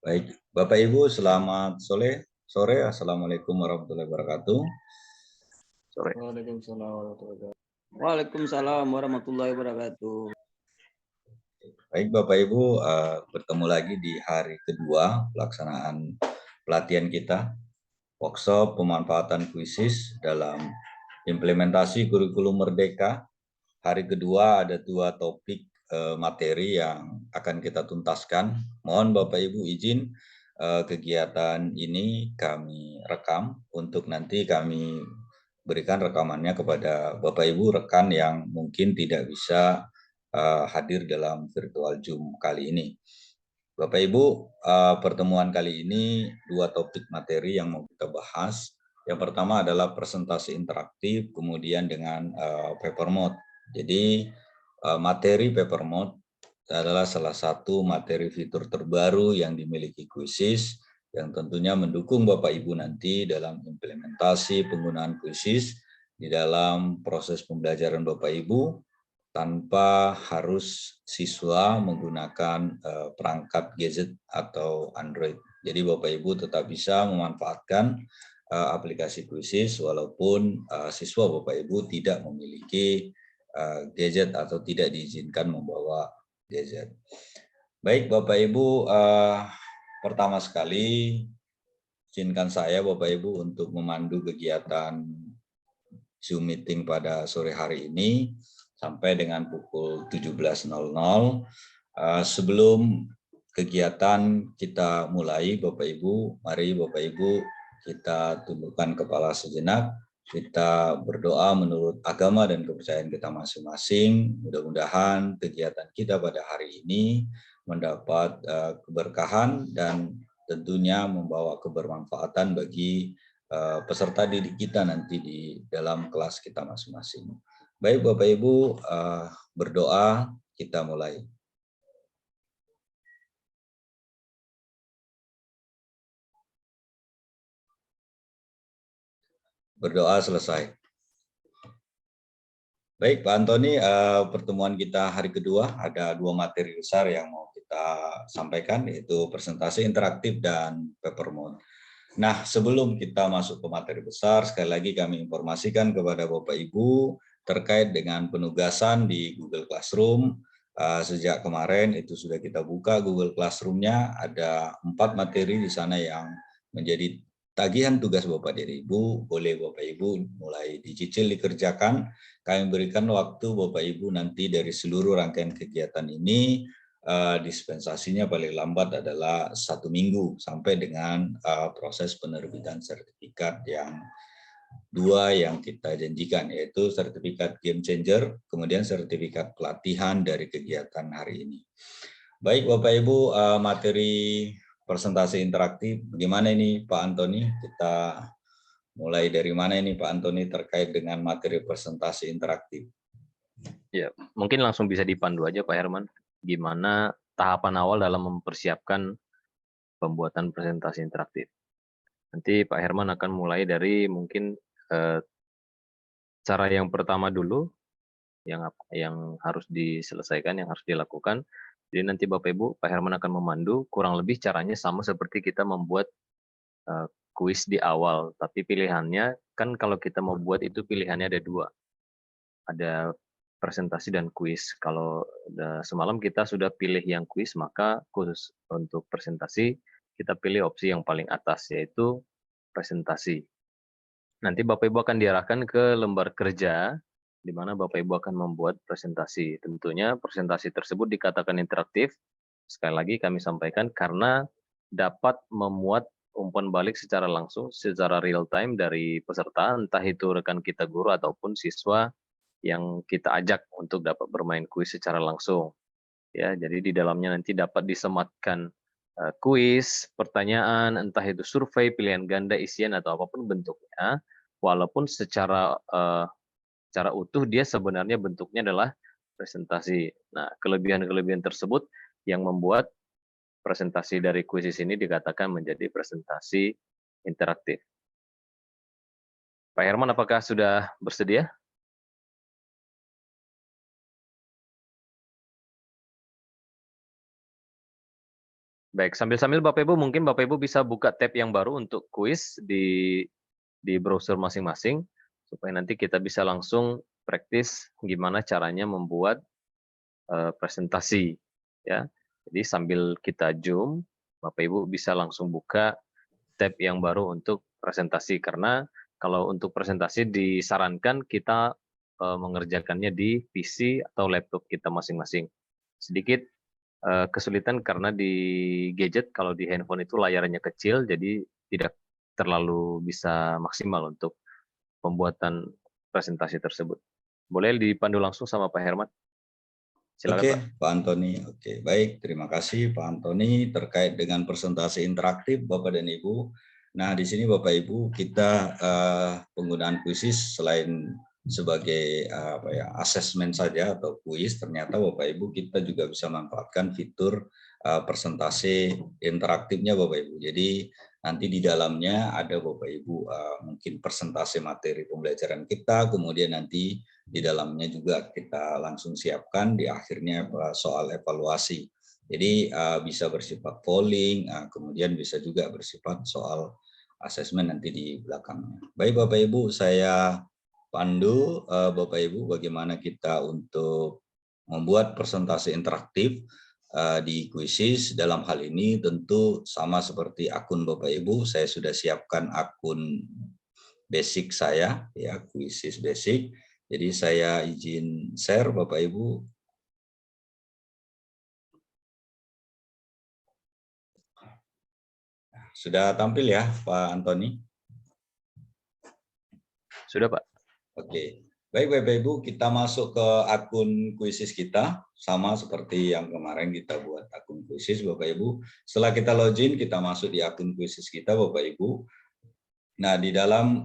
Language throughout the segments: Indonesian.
Baik, Bapak Ibu, selamat sore. Assalamualaikum warahmatullahi wabarakatuh. Sore. Waalaikumsalam warahmatullahi wabarakatuh. Baik, Bapak Ibu, bertemu lagi di hari kedua pelaksanaan pelatihan kita, workshop pemanfaatan kuisis dalam implementasi kurikulum Merdeka. Hari kedua ada dua topik materi yang akan kita tuntaskan. Mohon Bapak Ibu izin kegiatan ini kami rekam untuk nanti kami berikan rekamannya kepada Bapak Ibu rekan yang mungkin tidak bisa hadir dalam virtual Zoom kali ini. Bapak Ibu, pertemuan kali ini dua topik materi yang mau kita bahas. Yang pertama adalah presentasi interaktif, kemudian dengan paper mode. Jadi materi paper mode adalah salah satu materi fitur terbaru yang dimiliki Quizizz yang tentunya mendukung Bapak Ibu nanti dalam implementasi penggunaan Quizizz di dalam proses pembelajaran Bapak Ibu tanpa harus siswa menggunakan perangkat gadget atau Android. Jadi Bapak Ibu tetap bisa memanfaatkan aplikasi Quizizz walaupun siswa Bapak Ibu tidak memiliki gadget atau tidak diizinkan membawa gadget. Baik Bapak Ibu, pertama sekali izinkan saya Bapak Ibu untuk memandu kegiatan Zoom meeting pada sore hari ini sampai dengan pukul 17.00. Sebelum kegiatan kita mulai, Bapak Ibu, mari Bapak Ibu kita tundukkan kepala sejenak, kita berdoa menurut agama dan kepercayaan kita masing-masing. Mudah-mudahan kegiatan kita pada hari ini mendapat keberkahan dan tentunya membawa kebermanfaatan bagi peserta didik kita nanti di dalam kelas kita masing-masing. Baik Bapak Ibu, berdoa, kita mulai. Berdoa selesai. Baik Pak Antoni, pertemuan kita hari kedua ada dua materi besar yang mau kita sampaikan, yaitu presentasi interaktif dan paper mode. Nah, sebelum kita masuk ke materi besar, sekali lagi kami informasikan kepada Bapak Ibu terkait dengan penugasan di Google Classroom. Sejak kemarin itu sudah kita buka Google Classroom-nya, ada 4 materi di sana yang menjadi tagihan tugas Bapak dan Ibu. Boleh Bapak Ibu mulai dicicil dikerjakan. Kami berikan waktu Bapak Ibu nanti dari seluruh rangkaian kegiatan ini dispensasinya paling lambat adalah 1 minggu sampai dengan proses penerbitan sertifikat yang dua yang kita janjikan, yaitu sertifikat game changer, kemudian sertifikat pelatihan dari kegiatan hari ini. Baik Bapak Ibu, materi presentasi interaktif, bagaimana ini Pak Antoni? Kita mulai dari mana ini Pak Antoni terkait dengan materi presentasi interaktif? Ya, mungkin langsung bisa dipandu aja Pak Herman. Gimana tahapan awal dalam mempersiapkan pembuatan presentasi interaktif. Nanti Pak Herman akan mulai dari mungkin cara yang pertama dulu, yang harus diselesaikan, yang harus dilakukan. Jadi nanti Bapak Ibu, Pak Herman akan memandu, kurang lebih caranya sama seperti kita membuat kuis di awal. Tapi pilihannya, kan kalau kita mau buat itu pilihannya ada dua. Ada presentasi dan kuis. Kalau semalam kita sudah pilih yang kuis, maka khusus untuk presentasi kita pilih opsi yang paling atas, yaitu presentasi. Nanti Bapak Ibu akan diarahkan ke lembar kerja, di mana Bapak Ibu akan membuat presentasi. Tentunya presentasi tersebut dikatakan interaktif, sekali lagi kami sampaikan, karena dapat memuat umpan balik secara langsung, secara real time dari peserta, entah itu rekan kita guru ataupun siswa yang kita ajak untuk dapat bermain kuis secara langsung. Ya, jadi di dalamnya nanti dapat disematkan kuis, pertanyaan, entah itu survei, pilihan ganda, isian atau apapun bentuknya, walaupun secara utuh dia sebenarnya bentuknya adalah presentasi. Nah, kelebihan-kelebihan tersebut yang membuat presentasi dari kuisis ini dikatakan menjadi presentasi interaktif. Pak Herman, apakah sudah bersedia? Baik, sambil-sambil Bapak Ibu mungkin Bapak Ibu bisa buka tab yang baru untuk kuis di browser masing-masing supaya nanti kita bisa langsung praktis gimana caranya membuat presentasi ya. Jadi sambil kita Zoom, Bapak Ibu bisa langsung buka tab yang baru untuk presentasi karena kalau untuk presentasi disarankan kita mengerjakannya di PC atau laptop kita masing-masing. Sedikit kesulitan karena di gadget kalau di handphone itu layarnya kecil jadi tidak terlalu bisa maksimal untuk pembuatan presentasi tersebut. Boleh dipandu langsung sama Pak Herman? Silakan Oke, Pak. Pak Antoni. Oke, baik. Terima kasih Pak Antoni terkait dengan presentasi interaktif Bapak dan Ibu. Nah, di sini Bapak Ibu kita penggunaan kuisis selain sebagai apa ya, asesmen saja atau kuis, ternyata Bapak Ibu kita juga bisa manfaatkan fitur presentasi interaktifnya Bapak Ibu. Jadi nanti di dalamnya ada Bapak Ibu mungkin presentasi materi pembelajaran kita, kemudian nanti di dalamnya juga kita langsung siapkan di akhirnya soal evaluasi. Jadi bisa bersifat polling, kemudian bisa juga bersifat soal asesmen nanti di belakangnya. Baik Bapak Ibu, saya pandu Bapak Ibu bagaimana kita untuk membuat presentasi interaktif di Quizizz. Dalam hal ini tentu sama seperti akun Bapak Ibu, saya sudah siapkan akun basic saya, ya Quizizz basic. Jadi saya izin share Bapak Ibu. Sudah tampil ya Pak Antoni? Sudah Pak. Oke. Baik Bapak Ibu, kita masuk ke akun Quizizz kita, sama seperti yang kemarin kita buat akun Quizizz Bapak Ibu. Setelah kita login, kita masuk di akun Quizizz kita Bapak Ibu. Nah, di dalam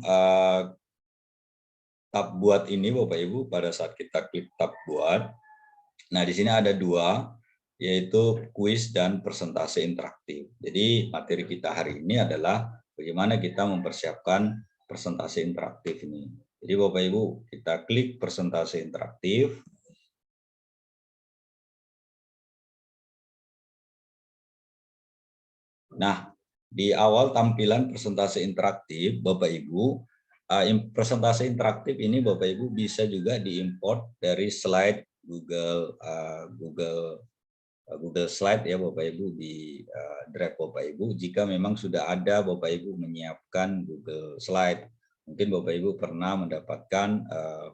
tab buat ini Bapak Ibu, pada saat kita klik tab buat, nah di sini ada dua, yaitu kuis dan presentasi interaktif. Jadi materi kita hari ini adalah bagaimana kita mempersiapkan presentasi interaktif ini. Jadi Bapak Ibu, kita klik presentasi interaktif. Nah, di awal tampilan presentasi interaktif, Bapak Ibu, presentasi interaktif ini Bapak Ibu bisa juga diimport dari slide Google Slide ya Bapak Ibu, di drive Bapak Ibu. Jika memang sudah ada Bapak Ibu menyiapkan Google Slide, mungkin Bapak Ibu pernah mendapatkan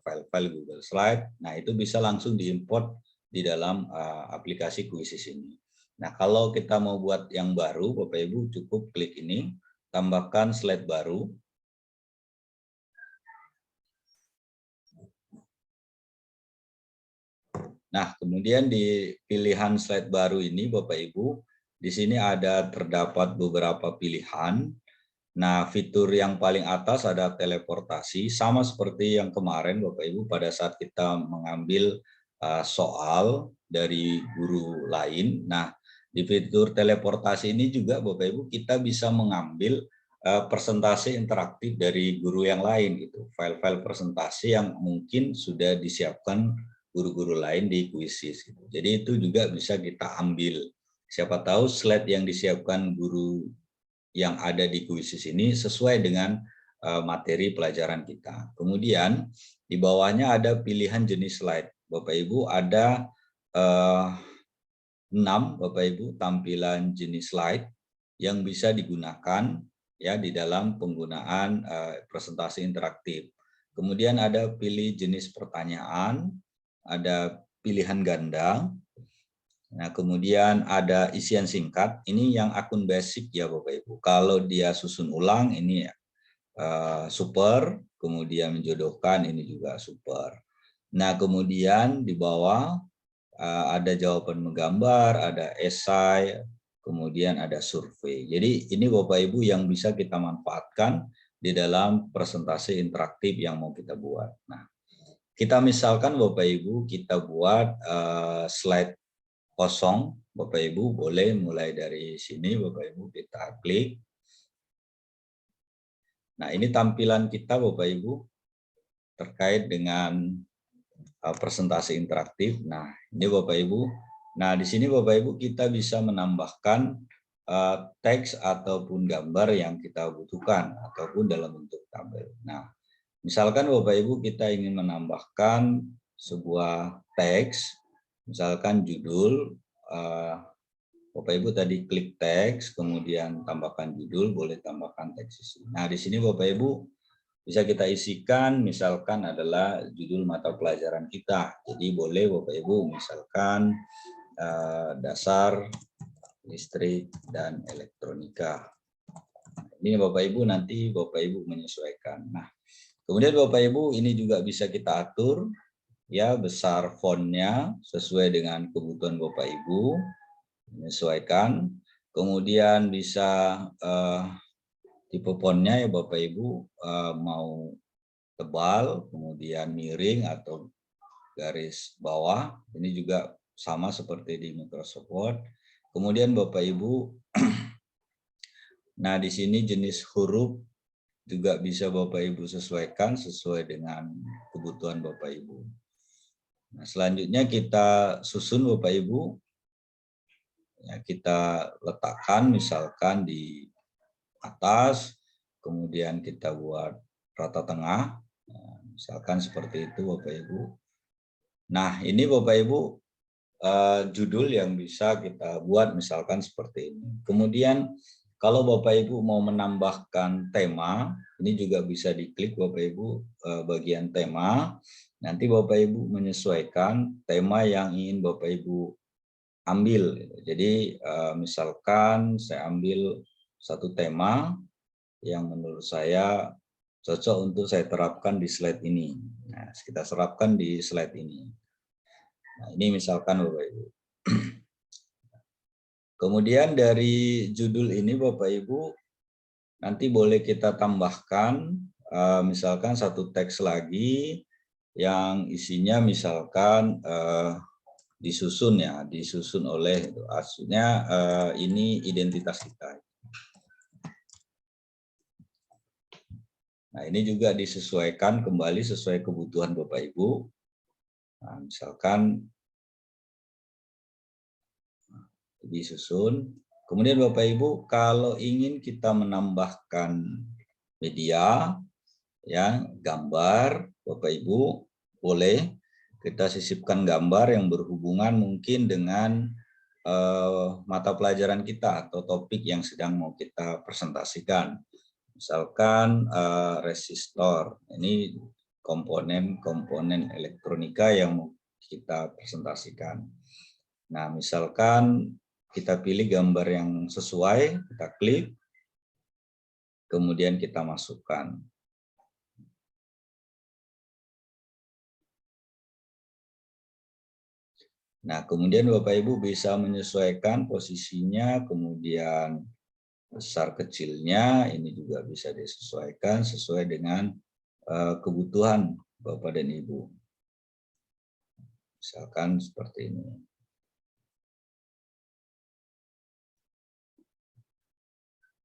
file-file Google Slide. Nah, itu bisa langsung diimport di dalam aplikasi Quizizz ini. Nah, kalau kita mau buat yang baru, Bapak Ibu cukup klik ini, tambahkan slide baru. Nah, kemudian di pilihan slide baru ini, Bapak Ibu, di sini ada terdapat beberapa pilihan. Nah, fitur yang paling atas ada teleportasi, sama seperti yang kemarin, Bapak Ibu, pada saat kita mengambil soal dari guru lain. Nah, di fitur teleportasi ini juga Bapak Ibu kita bisa mengambil presentasi interaktif dari guru yang lain gitu, file-file presentasi yang mungkin sudah disiapkan guru-guru lain di Quizizz gitu. Jadi itu juga bisa kita ambil. Siapa tahu slide yang disiapkan guru yang ada di Quizizz ini sesuai dengan materi pelajaran kita. Kemudian di bawahnya ada pilihan jenis slide. Bapak Ibu ada 6 Bapak Ibu tampilan jenis slide yang bisa digunakan ya di dalam penggunaan presentasi interaktif. Kemudian ada pilih jenis pertanyaan, ada pilihan ganda. Nah, kemudian ada isian singkat. Ini yang akun basic ya Bapak Ibu. Kalau dia susun ulang ini super, kemudian menjodohkan ini juga super. Nah, kemudian di bawah ada jawaban menggambar, ada esai, kemudian ada survei. Jadi ini Bapak Ibu yang bisa kita manfaatkan di dalam presentasi interaktif yang mau kita buat. Nah, kita misalkan Bapak Ibu kita buat slide kosong, Bapak Ibu boleh mulai dari sini, Bapak Ibu kita klik. Nah, ini tampilan kita Bapak Ibu terkait dengan presentasi interaktif. Nah, ini Bapak Ibu. Nah, di sini Bapak Ibu kita bisa menambahkan teks ataupun gambar yang kita butuhkan ataupun dalam bentuk tabel. Nah, misalkan Bapak Ibu kita ingin menambahkan sebuah teks, misalkan judul, Bapak Ibu tadi klik teks, kemudian tambahkan judul, boleh tambahkan teks isi. Nah, di sini Bapak Ibu bisa kita isikan, misalkan adalah judul mata pelajaran kita. Jadi boleh Bapak Ibu misalkan dasar listrik dan elektronika. Ini Bapak Ibu nanti Bapak Ibu menyesuaikan. Nah, kemudian Bapak Ibu ini juga bisa kita atur ya besar fontnya sesuai dengan kebutuhan Bapak Ibu, menyesuaikan. Kemudian bisa tipe fontnya ya Bapak Ibu mau tebal, kemudian miring atau garis bawah. Ini juga sama seperti di Microsoft Word. Kemudian Bapak Ibu, nah di sini jenis huruf juga bisa Bapak Ibu sesuaikan sesuai dengan kebutuhan Bapak Ibu. Nah, selanjutnya kita susun Bapak Ibu, ya, kita letakkan misalkan di atas, kemudian kita buat rata tengah, misalkan seperti itu Bapak Ibu. Nah ini Bapak Ibu judul yang bisa kita buat misalkan seperti ini. Kemudian kalau Bapak Ibu mau menambahkan tema, ini juga bisa diklik Bapak Ibu bagian tema. Nanti Bapak Ibu menyesuaikan tema yang ingin Bapak Ibu ambil. Jadi misalkan saya ambil satu tema yang menurut saya cocok untuk saya terapkan di slide ini. Nah, kita serapkan di slide ini. Nah, ini misalkan Bapak Ibu. Kemudian dari judul ini Bapak Ibu nanti boleh kita tambahkan misalkan satu teks lagi yang isinya misalkan disusun ya, disusun oleh aslinya ini identitas kita. Nah, ini juga disesuaikan kembali sesuai kebutuhan Bapak Ibu. Nah, misalkan disusun. Kemudian Bapak Ibu kalau ingin kita menambahkan media ya, gambar, Bapak Ibu boleh kita sisipkan gambar yang berhubungan mungkin dengan mata pelajaran kita atau topik yang sedang mau kita presentasikan. Misalkan resistor, ini komponen elektronika yang mau kita presentasikan. Nah, misalkan kita pilih gambar yang sesuai, kita klik, kemudian kita masukkan. Nah, kemudian Bapak Ibu bisa menyesuaikan posisinya, kemudian besar kecilnya, ini juga bisa disesuaikan sesuai dengan kebutuhan Bapak dan Ibu. Misalkan seperti ini.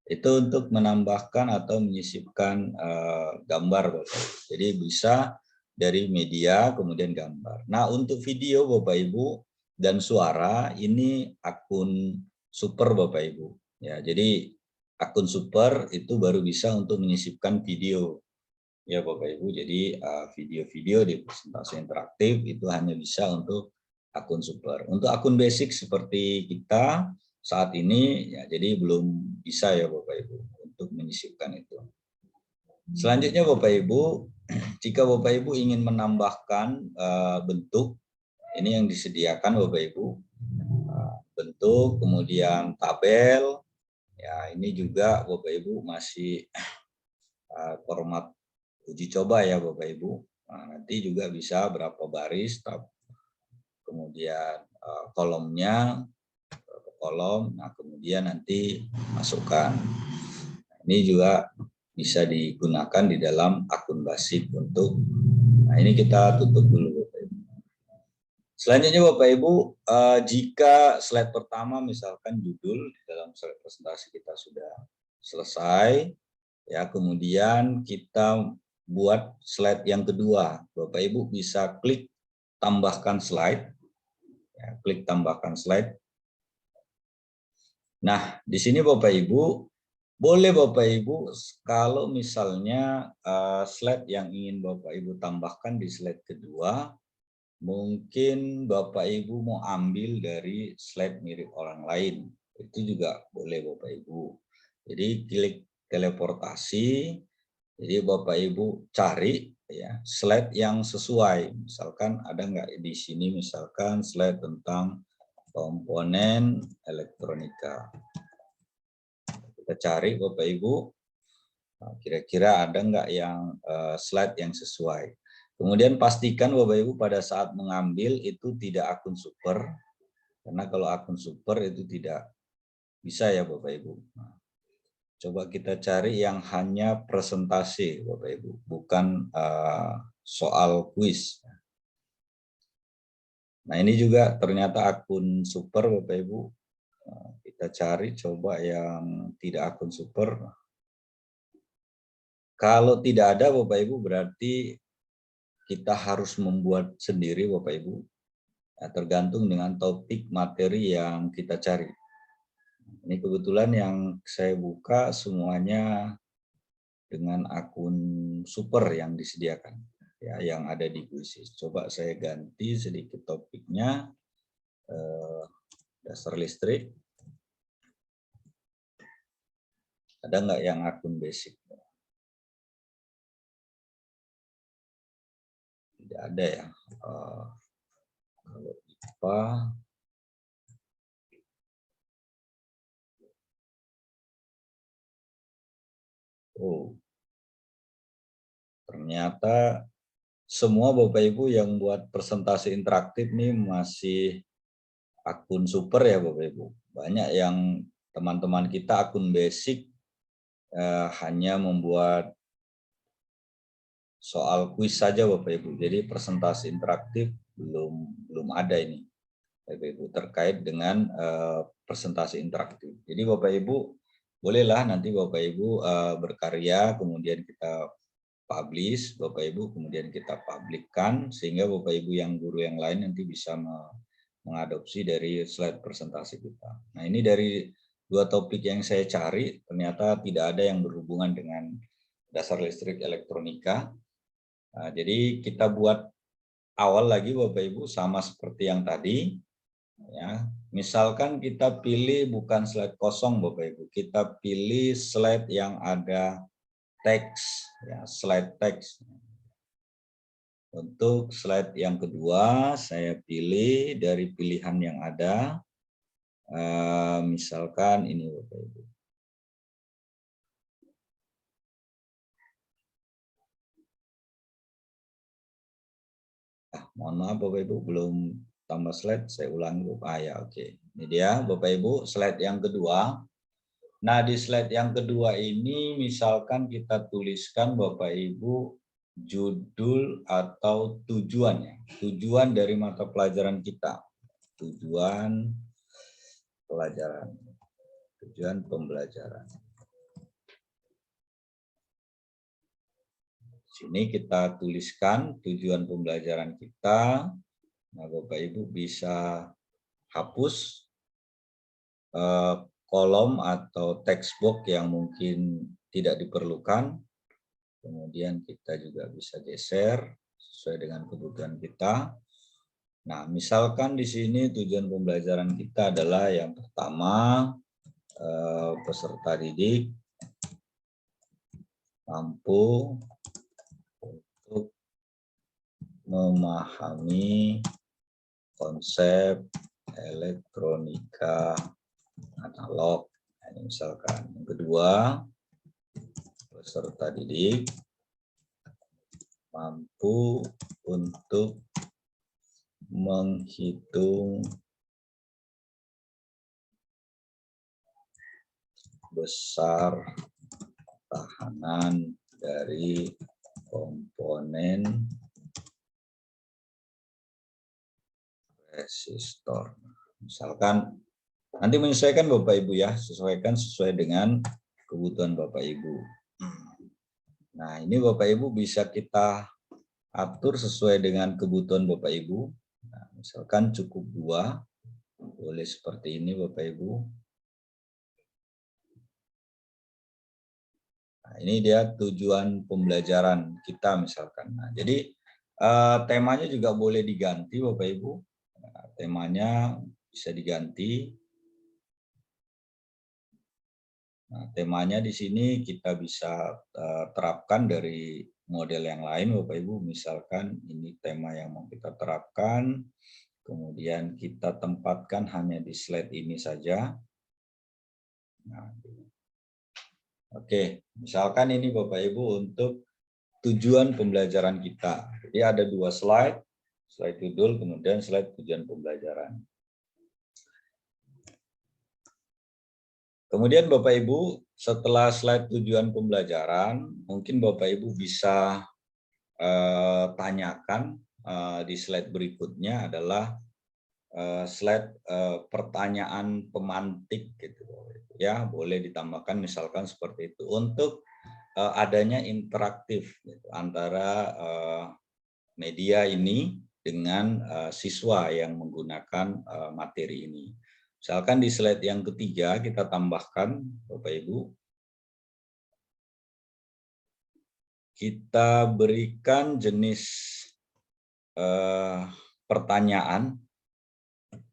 Itu untuk menambahkan atau menyisipkan gambar Bapak Ibu. Jadi bisa dari media kemudian gambar. Nah, untuk video Bapak Ibu dan suara ini akun super Bapak Ibu. Ya, jadi akun super itu baru bisa untuk menyisipkan video. Ya Bapak Ibu, jadi video-video di presentasi interaktif itu hanya bisa untuk akun super. Untuk akun basic seperti kita saat ini ya jadi belum bisa ya Bapak Ibu untuk menyisipkan itu. Selanjutnya Bapak Ibu, jika Bapak Ibu ingin menambahkan bentuk ini yang disediakan Bapak Ibu, bentuk kemudian tabel ya ini juga Bapak Ibu masih format uji coba ya Bapak Ibu. Nah, nanti juga bisa berapa baris, kemudian kolomnya berapa kolom, nah kemudian nanti masukkan. Ini juga bisa digunakan di dalam akun basic untuk, nah ini kita tutup dulu Bapak Ibu. Selanjutnya Bapak Ibu, jika slide pertama misalkan judul di dalam slide presentasi kita sudah selesai, ya kemudian kita buat slide yang kedua, Bapak Ibu bisa klik tambahkan slide, ya, klik tambahkan slide. Nah, di sini Bapak Ibu, boleh Bapak Ibu kalau misalnya slide yang ingin Bapak Ibu tambahkan di slide kedua, mungkin Bapak Ibu mau ambil dari slide mirip orang lain. Itu juga boleh Bapak Ibu. Jadi klik teleportasi, jadi Bapak Ibu cari ya slide yang sesuai. Misalkan ada nggak di sini misalkan slide tentang komponen elektronika. Kita cari Bapak Ibu, kira-kira ada nggak yang slide yang sesuai. Kemudian pastikan Bapak Ibu pada saat mengambil itu tidak akun super, karena kalau akun super itu tidak bisa ya Bapak Ibu. Nah, coba kita cari yang hanya presentasi Bapak Ibu, bukan soal kuis. Nah ini juga ternyata akun super Bapak Ibu. Kita cari coba yang tidak akun super. Kalau tidak ada Bapak Ibu berarti kita harus membuat sendiri Bapak Ibu. Ya, tergantung dengan topik materi yang kita cari. Ini kebetulan yang saya buka semuanya dengan akun super yang disediakan. Ya, yang ada di Quizizz. Coba saya ganti sedikit topiknya. Dasar listrik. Ada nggak yang akun basic? Tidak ada ya. Kalau IPA, oh, ternyata semua Bapak Ibu yang buat presentasi interaktif nih masih akun super ya Bapak Ibu. Banyak yang teman-teman kita akun basic hanya membuat soal kuis saja Bapak Ibu. Jadi presentasi interaktif belum ada ini Bapak Ibu terkait dengan presentasi interaktif. Jadi Bapak Ibu bolehlah nanti Bapak Ibu berkarya kemudian kita publish Bapak Ibu kemudian kita publikkan sehingga Bapak Ibu yang guru yang lain nanti bisa mengadopsi dari slide presentasi kita. Nah, ini dari dua topik yang saya cari ternyata tidak ada yang berhubungan dengan dasar listrik elektronika. Nah, jadi kita buat awal lagi Bapak Ibu sama seperti yang tadi. Ya, misalkan kita pilih bukan slide kosong Bapak Ibu, kita pilih slide yang ada teks, ya, slide teks. Untuk slide yang kedua, saya pilih dari pilihan yang ada, misalkan ini Bapak Ibu. Mohon maaf Bapak Ibu, belum tambah slide, saya ulangi. Ya oke. Ini dia Bapak Ibu, slide yang kedua. Nah, di slide yang kedua ini misalkan kita tuliskan Bapak Ibu judul atau tujuannya. Tujuan dari mata pelajaran kita. Tujuan pelajaran. Tujuan pembelajaran. Sini kita tuliskan tujuan pembelajaran kita. Nah, Bapak Ibu bisa hapus kolom atau text box yang mungkin tidak diperlukan. Kemudian kita juga bisa geser sesuai dengan kebutuhan kita. Nah, misalkan di sini tujuan pembelajaran kita adalah yang pertama, peserta didik mampu untuk memahami konsep elektronika analog. Ini misalkan. Yang kedua, peserta didik mampu untuk menghitung besar tahanan dari komponen resistor. Misalkan nanti menyesuaikan Bapak Ibu ya, sesuaikan sesuai dengan kebutuhan Bapak Ibu. Nah, ini Bapak Ibu bisa kita atur sesuai dengan kebutuhan Bapak Ibu. Nah, misalkan cukup 2, boleh seperti ini Bapak Ibu. Nah, ini dia tujuan pembelajaran kita misalkan. Nah, jadi temanya juga boleh diganti Bapak Ibu. Nah, temanya bisa diganti. Nah, temanya di sini kita bisa terapkan dari model yang lain Bapak Ibu. Misalkan ini tema yang mau kita terapkan, kemudian kita tempatkan hanya di slide ini saja. Nah, oke, misalkan ini Bapak Ibu untuk tujuan pembelajaran kita. Jadi ada 2 slide, slide judul, kemudian slide tujuan pembelajaran. Kemudian Bapak Ibu, setelah slide tujuan pembelajaran, mungkin Bapak Ibu bisa tanyakan di slide berikutnya adalah slide pertanyaan pemantik gitu ya, boleh ditambahkan misalkan seperti itu untuk adanya interaktif gitu, antara media ini dengan siswa yang menggunakan materi ini. Misalkan di slide yang ketiga kita tambahkan Bapak Ibu, kita berikan jenis pertanyaan,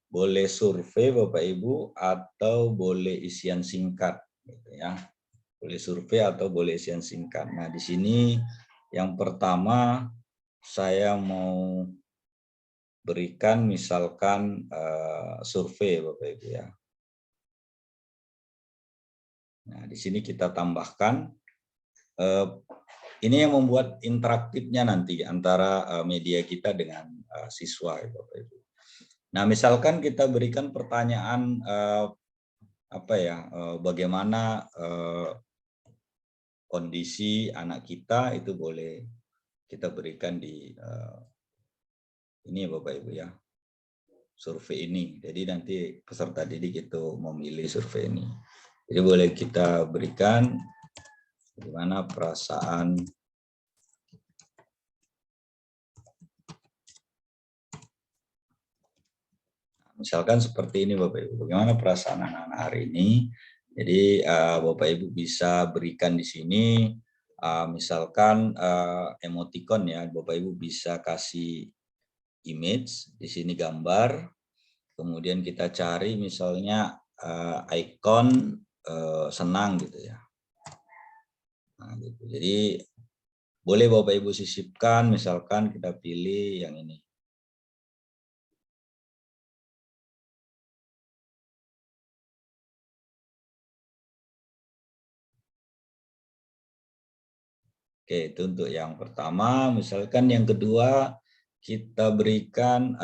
boleh survei Bapak Ibu atau boleh isian singkat gitu ya. Boleh survei atau boleh isian singkat. Nah, di sini yang pertama saya mau berikan misalkan survei Bapak Ibu ya. Nah, di sini kita tambahkan ini yang membuat interaktifnya nanti antara media kita dengan siswa ya Bapak Ibu. Nah, misalkan kita berikan pertanyaan bagaimana kondisi anak kita, itu boleh kita berikan di ini ya Bapak Ibu ya, survei ini. Jadi nanti peserta didik itu memilih survei ini. Jadi boleh kita berikan bagaimana perasaan misalkan seperti ini Bapak Ibu, bagaimana perasaan anak-anak hari ini. Jadi Bapak Ibu bisa berikan di sini misalkan emoticon ya, Bapak Ibu bisa kasih image, di sini gambar, kemudian kita cari misalnya ikon senang gitu ya. Nah, gitu. Jadi boleh Bapak Ibu sisipkan, misalkan kita pilih yang ini. Oke, itu untuk yang pertama. Misalkan yang kedua, kita berikan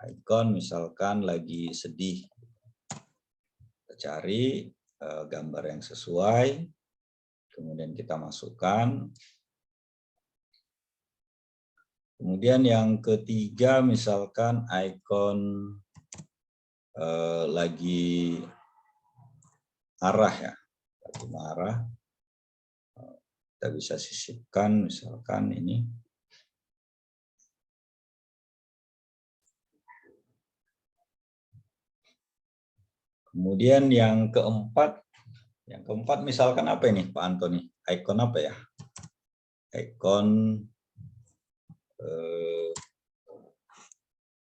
ikon misalkan lagi sedih. Kita cari gambar yang sesuai, kemudian kita masukkan. Kemudian yang ketiga, misalkan ikon lagi marah ya, lagi marah. Kita bisa sisipkan misalkan ini. Kemudian yang keempat misalkan apa ini Pak Antoni? Ikon apa ya? Ikon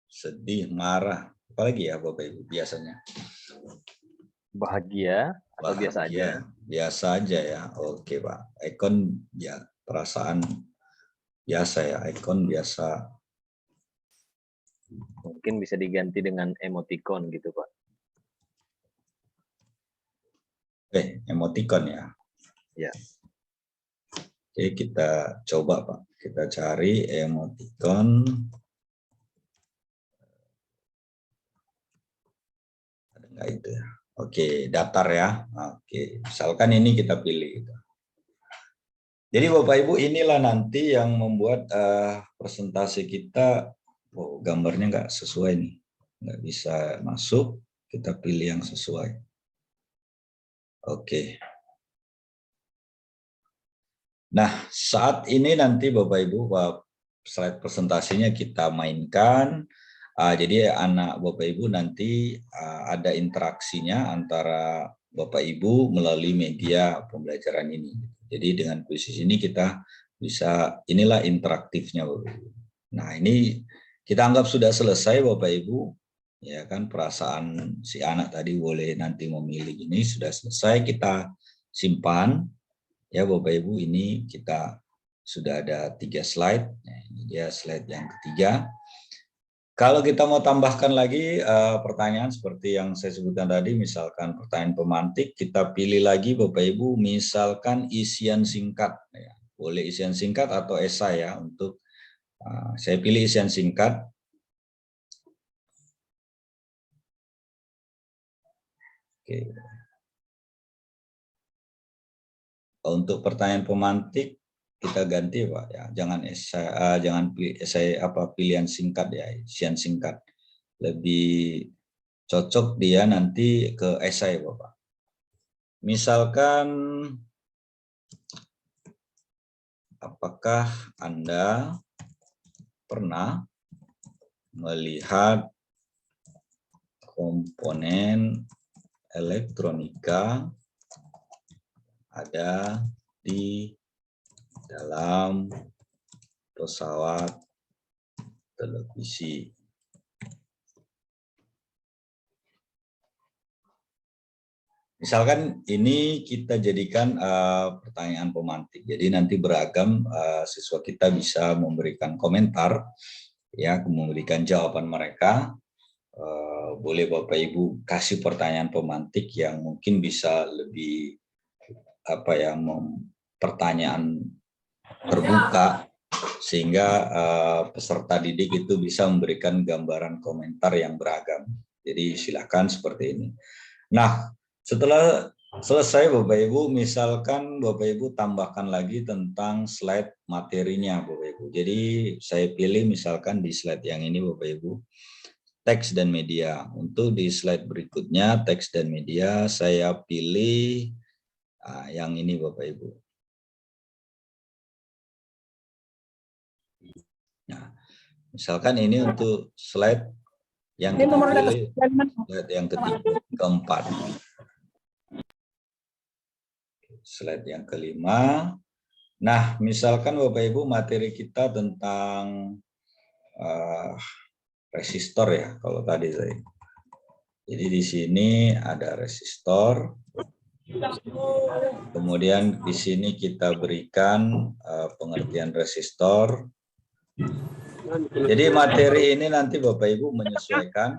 sedih, marah. Apalagi ya Bapak Ibu biasanya? Bahagia atau biasa aja? Biasa aja ya. Oke Pak. Ikon ya perasaan biasa ya. Ikon biasa. Mungkin bisa diganti dengan emoticon gitu Pak. Emoticon ya. Ya. Oke, kita coba Pak. Kita cari emoticon. Ada nggak itu ya? Oke, datar ya. Oke, misalkan ini kita pilih. Jadi Bapak Ibu inilah nanti yang membuat presentasi kita, gambarnya nggak sesuai nih, nggak bisa masuk. Kita pilih yang sesuai. Oke. Nah, saat ini nanti Bapak Ibu, slide presentasinya kita mainkan. Jadi anak Bapak Ibu nanti ada interaksinya antara Bapak Ibu melalui media pembelajaran ini. Jadi dengan kuisis ini kita bisa, inilah interaktifnya Bapak Ibu. Nah ini kita anggap sudah selesai Bapak Ibu. Ya kan, perasaan si anak tadi boleh nanti memilih, ini sudah selesai, kita simpan. Ya Bapak Ibu, ini kita sudah ada 3 slide. Nah, ini dia slide yang ketiga. Kalau kita mau tambahkan lagi pertanyaan seperti yang saya sebutkan tadi, misalkan pertanyaan pemantik, kita pilih lagi Bapak Ibu, misalkan isian singkat. Ya. Boleh isian singkat atau esai ya. Untuk saya pilih isian singkat. Oke. Untuk pertanyaan pemantik kita ganti Pak ya, jangan esai, jangan esai apa pilihan singkat ya, isian singkat. Lebih cocok dia nanti ke esai Bapak. Misalkan, apakah Anda pernah melihat komponen elektronika ada di dalam pesawat televisi? Misalkan ini kita jadikan pertanyaan pemantik. Jadi nanti beragam siswa kita bisa memberikan komentar, ya, memberikan jawaban mereka. Boleh Bapak Ibu kasih pertanyaan pemantik yang mungkin bisa lebih apa ya, pertanyaan terbuka sehingga peserta didik itu bisa memberikan gambaran komentar yang beragam. Jadi silakan seperti ini. Nah, setelah selesai Bapak Ibu, misalkan Bapak Ibu tambahkan lagi tentang slide materinya Bapak Ibu. Jadi saya pilih misalkan di slide yang ini Bapak Ibu, teks dan media. Untuk di slide berikutnya, teks dan media, saya pilih yang ini Bapak Ibu. Nah, misalkan ini untuk slide yang kita pilih, slide yang keempat. Slide yang kelima. Nah, misalkan Bapak Ibu materi kita tentang resistor ya, kalau tadi saya. Jadi di sini ada resistor. Kemudian di sini kita berikan pengertian resistor. Jadi materi ini nanti Bapak Ibu menyesuaikan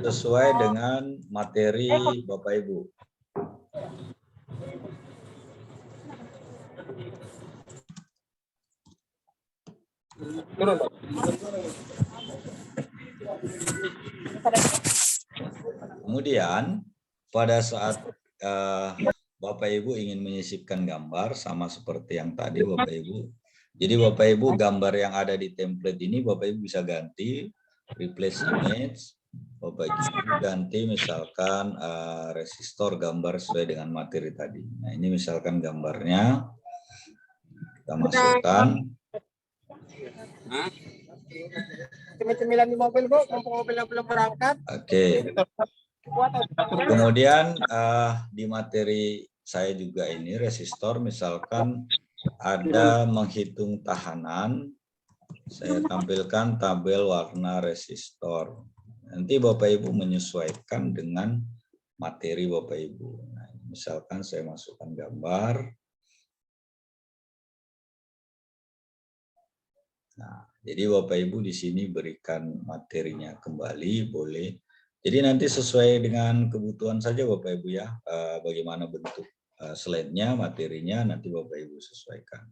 sesuai dengan materi Bapak Ibu. Kemudian pada saat Bapak Ibu ingin menyisipkan gambar sama seperti yang tadi Bapak Ibu. Jadi Bapak Ibu gambar yang ada di template ini Bapak Ibu bisa ganti, replace image, Bapak Ibu ganti misalkan resistor gambar sesuai dengan materi tadi. Nah ini misalkan gambarnya kita masukkan. Cemilan di mobil Bu, mumpung mobilnya belum berangkat. Oke. Kemudian di materi saya juga ini resistor, misalkan ada menghitung tahanan, saya tampilkan tabel warna resistor. Nanti Bapak Ibu menyesuaikan dengan materi Bapak Ibu. Nah, misalkan saya masukkan gambar. Nah, jadi Bapak Ibu di sini berikan materinya kembali, boleh. Jadi nanti sesuai dengan kebutuhan saja Bapak Ibu ya, bagaimana bentuk slide-nya, materinya, nanti Bapak Ibu sesuaikan.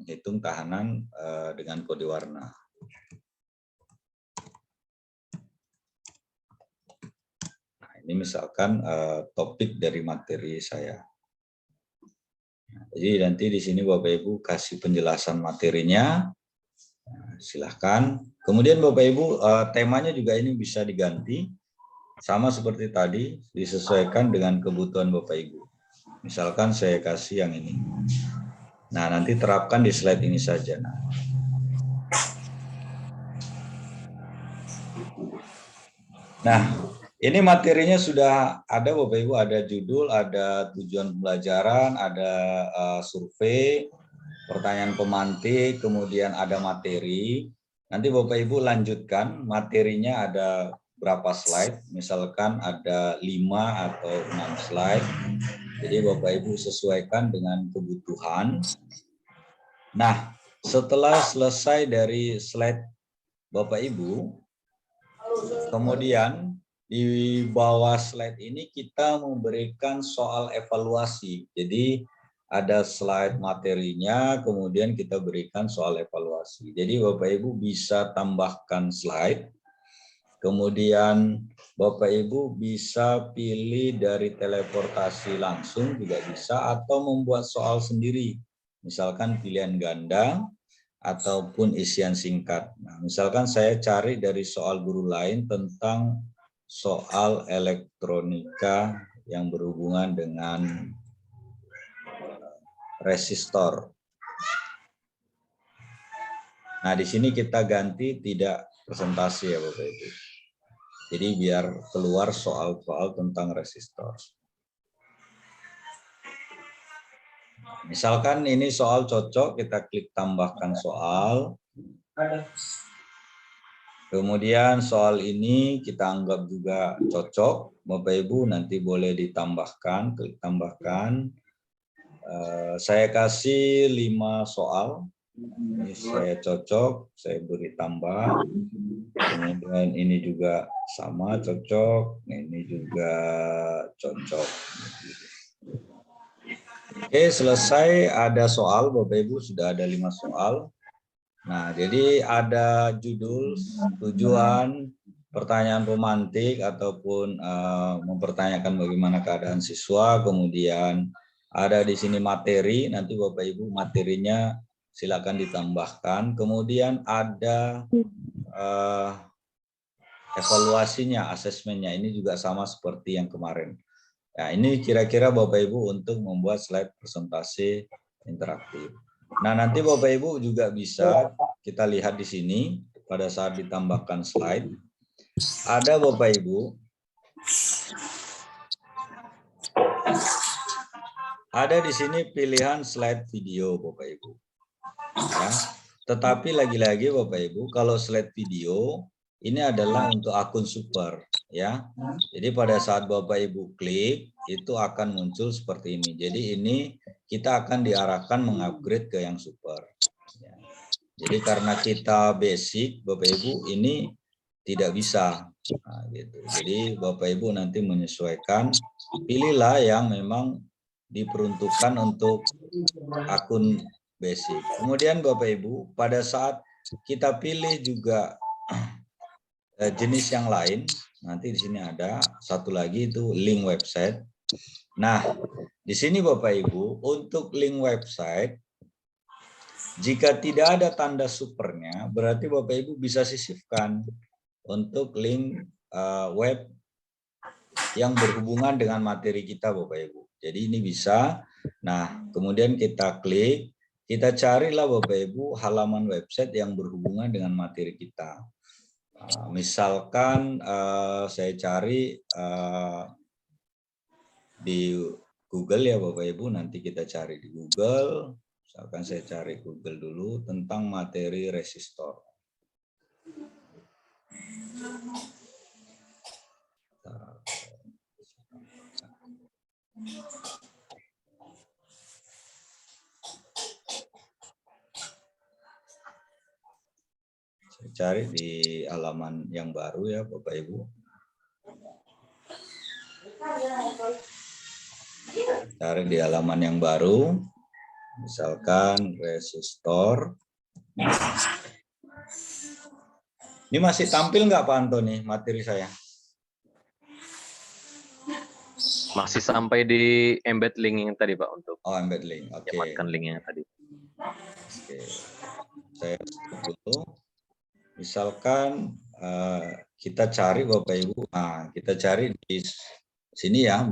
Hitung tahanan dengan kode warna. Nah, ini misalkan topik dari materi saya. Jadi nanti di sini Bapak Ibu kasih penjelasan materinya, silahkan. Kemudian Bapak Ibu temanya juga ini bisa diganti, sama seperti tadi, disesuaikan dengan kebutuhan Bapak Ibu. Misalkan saya kasih yang ini. Nah nanti terapkan di slide ini saja. Nah Ini materinya sudah ada Bapak Ibu, ada judul, ada tujuan pembelajaran, ada survei, pertanyaan pemantik, kemudian ada materi. Nanti Bapak Ibu lanjutkan, materinya ada berapa slide, misalkan ada 5 atau 6 slide. Jadi Bapak Ibu sesuaikan dengan kebutuhan. Nah, setelah selesai dari slide Bapak Ibu, kemudian di bawah slide ini kita memberikan soal evaluasi. Jadi ada slide materinya, kemudian kita berikan soal evaluasi. Jadi Bapak Ibu bisa tambahkan slide, kemudian Bapak Ibu bisa pilih dari teleportasi langsung juga bisa, atau membuat soal sendiri. Misalkan pilihan ganda, ataupun isian singkat. Nah, misalkan saya cari dari soal guru lain tentang soal elektronika yang berhubungan dengan resistor. Nah, di sini kita ganti tidak presentasi ya Bapak Ibu. Jadi biar keluar soal-soal tentang resistor. Misalkan ini soal cocok, kita klik tambahkan soal. Kemudian soal ini kita anggap juga cocok, Bapak Ibu nanti boleh ditambahkan, klik tambahkan. Saya kasih 5 soal, ini saya cocok, saya beri tambah. Kemudian ini juga sama cocok, ini juga cocok. Oke, selesai, ada soal, Bapak Ibu sudah ada 5 soal. Nah, jadi ada judul, tujuan, pertanyaan pemantik, ataupun mempertanyakan bagaimana keadaan siswa, kemudian ada di sini materi, nanti Bapak Ibu materinya silakan ditambahkan, kemudian ada evaluasinya, asesmennya, ini juga sama seperti yang kemarin. Nah, ini kira-kira Bapak Ibu untuk membuat slide presentasi interaktif. Nah, nanti Bapak Ibu juga bisa kita lihat di sini pada saat ditambahkan slide. Ada Bapak Ibu, ada di sini pilihan slide video Bapak Ibu. Ya. Tetapi lagi-lagi Bapak Ibu, kalau slide video ini adalah untuk akun super, ya. Jadi pada saat Bapak Ibu klik itu akan muncul seperti ini. Jadi ini kita akan diarahkan mengupgrade ke yang super. Ya. Jadi karena kita basic, Bapak Ibu ini tidak bisa. Nah, gitu. Jadi Bapak Ibu nanti menyesuaikan, pilihlah yang memang diperuntukkan untuk akun basic. Kemudian Bapak Ibu, pada saat kita pilih juga jenis yang lain, nanti di sini ada satu lagi itu link website. Nah, di sini Bapak Ibu, untuk link website, jika tidak ada tanda supernya, berarti Bapak Ibu bisa sisipkan untuk link web yang berhubungan dengan materi kita Bapak Ibu. Jadi ini bisa. Nah, kemudian kita klik, kita carilah Bapak Ibu halaman website yang berhubungan dengan materi kita. Misalkan saya cari di Google ya Bapak Ibu, nanti kita cari di Google. Misalkan saya cari Google dulu tentang materi resistor. Saya cari di halaman yang baru ya Bapak Ibu. Cari di halaman yang baru, misalkan resistor. Ini masih tampil nggak Pak Antoni materi saya? Masih sampai di embed link yang tadi Pak untuk embed link. Oke. menyamatkan link yang tadi. Oke. Saya dulu. Misalkan kita cari Bapak Ibu, kita cari di sini ya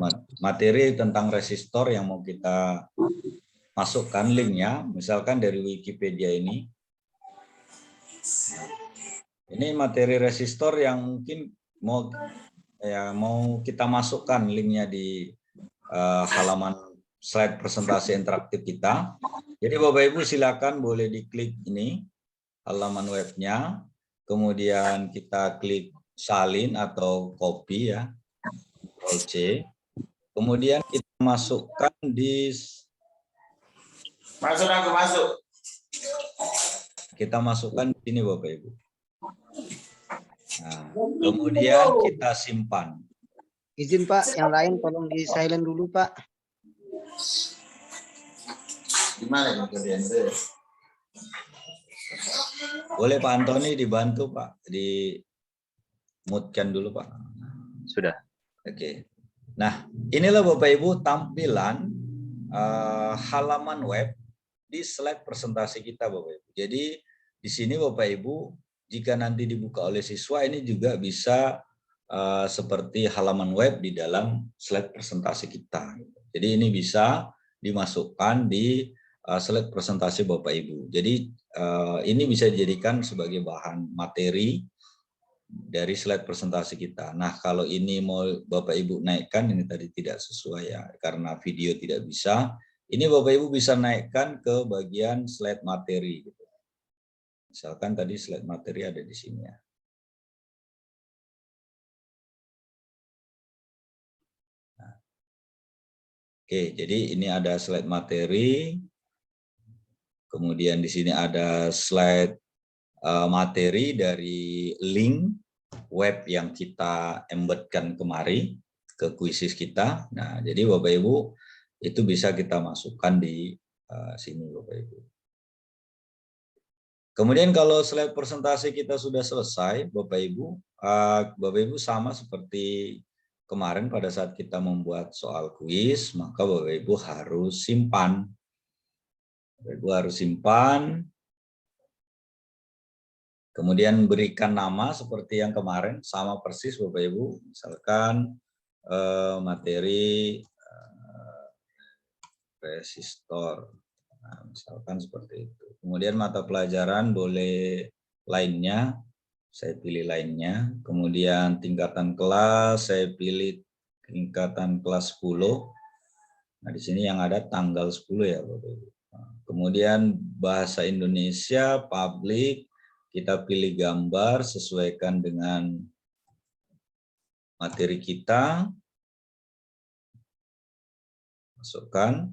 materi tentang resistor yang mau kita masukkan linknya, misalkan dari Wikipedia ini. Ini materi resistor yang mungkin mau ya mau kita masukkan linknya di halaman slide presentasi interaktif kita. Jadi Bapak Ibu silakan boleh diklik ini halaman webnya, kemudian kita klik salin atau copy ya, Ctrl C. Kemudian kita masukkan di kita masukkan di sini Bapak Ibu. Nah, kemudian kita simpan. Izin Pak, yang lain tolong di silent dulu Pak. Gimana kalian? Boleh Pak Antoni dibantu Pak, di mute-kan dulu Pak. Sudah. Oke. Nah, inilah Bapak Ibu tampilan halaman web di slide presentasi kita Bapak Ibu. Jadi di sini Bapak Ibu jika nanti dibuka oleh siswa ini juga bisa seperti halaman web di dalam slide presentasi kita. Jadi ini bisa dimasukkan di slide presentasi Bapak Ibu. Jadi ini bisa dijadikan sebagai bahan materi dari slide presentasi kita. Nah, kalau ini mau Bapak Ibu naikkan, ini tadi tidak sesuai ya, karena video tidak bisa. Ini Bapak Ibu bisa naikkan ke bagian slide materi. Misalkan tadi slide materi ada di sini ya. Nah. Oke, jadi ini ada slide materi. Kemudian di sini ada slide materi dari link web yang kita embedkan kemari ke kuisis kita. Nah, jadi Bapak Ibu itu bisa kita masukkan di sini Bapak Ibu. Kemudian kalau slide presentasi kita sudah selesai, Bapak Ibu sama seperti kemarin pada saat kita membuat soal kuis, maka Bapak Ibu harus simpan. Bapak Ibu harus simpan. Kemudian berikan nama seperti yang kemarin, sama persis Bapak Ibu, misalkan materi resistor, nah, misalkan seperti itu. Kemudian mata pelajaran boleh lainnya, saya pilih lainnya. Kemudian tingkatan kelas, saya pilih tingkatan kelas 10. Nah di sini yang ada tanggal 10 ya Bapak Ibu. Kemudian bahasa Indonesia, publik, kita pilih gambar, sesuaikan dengan materi kita. Masukkan.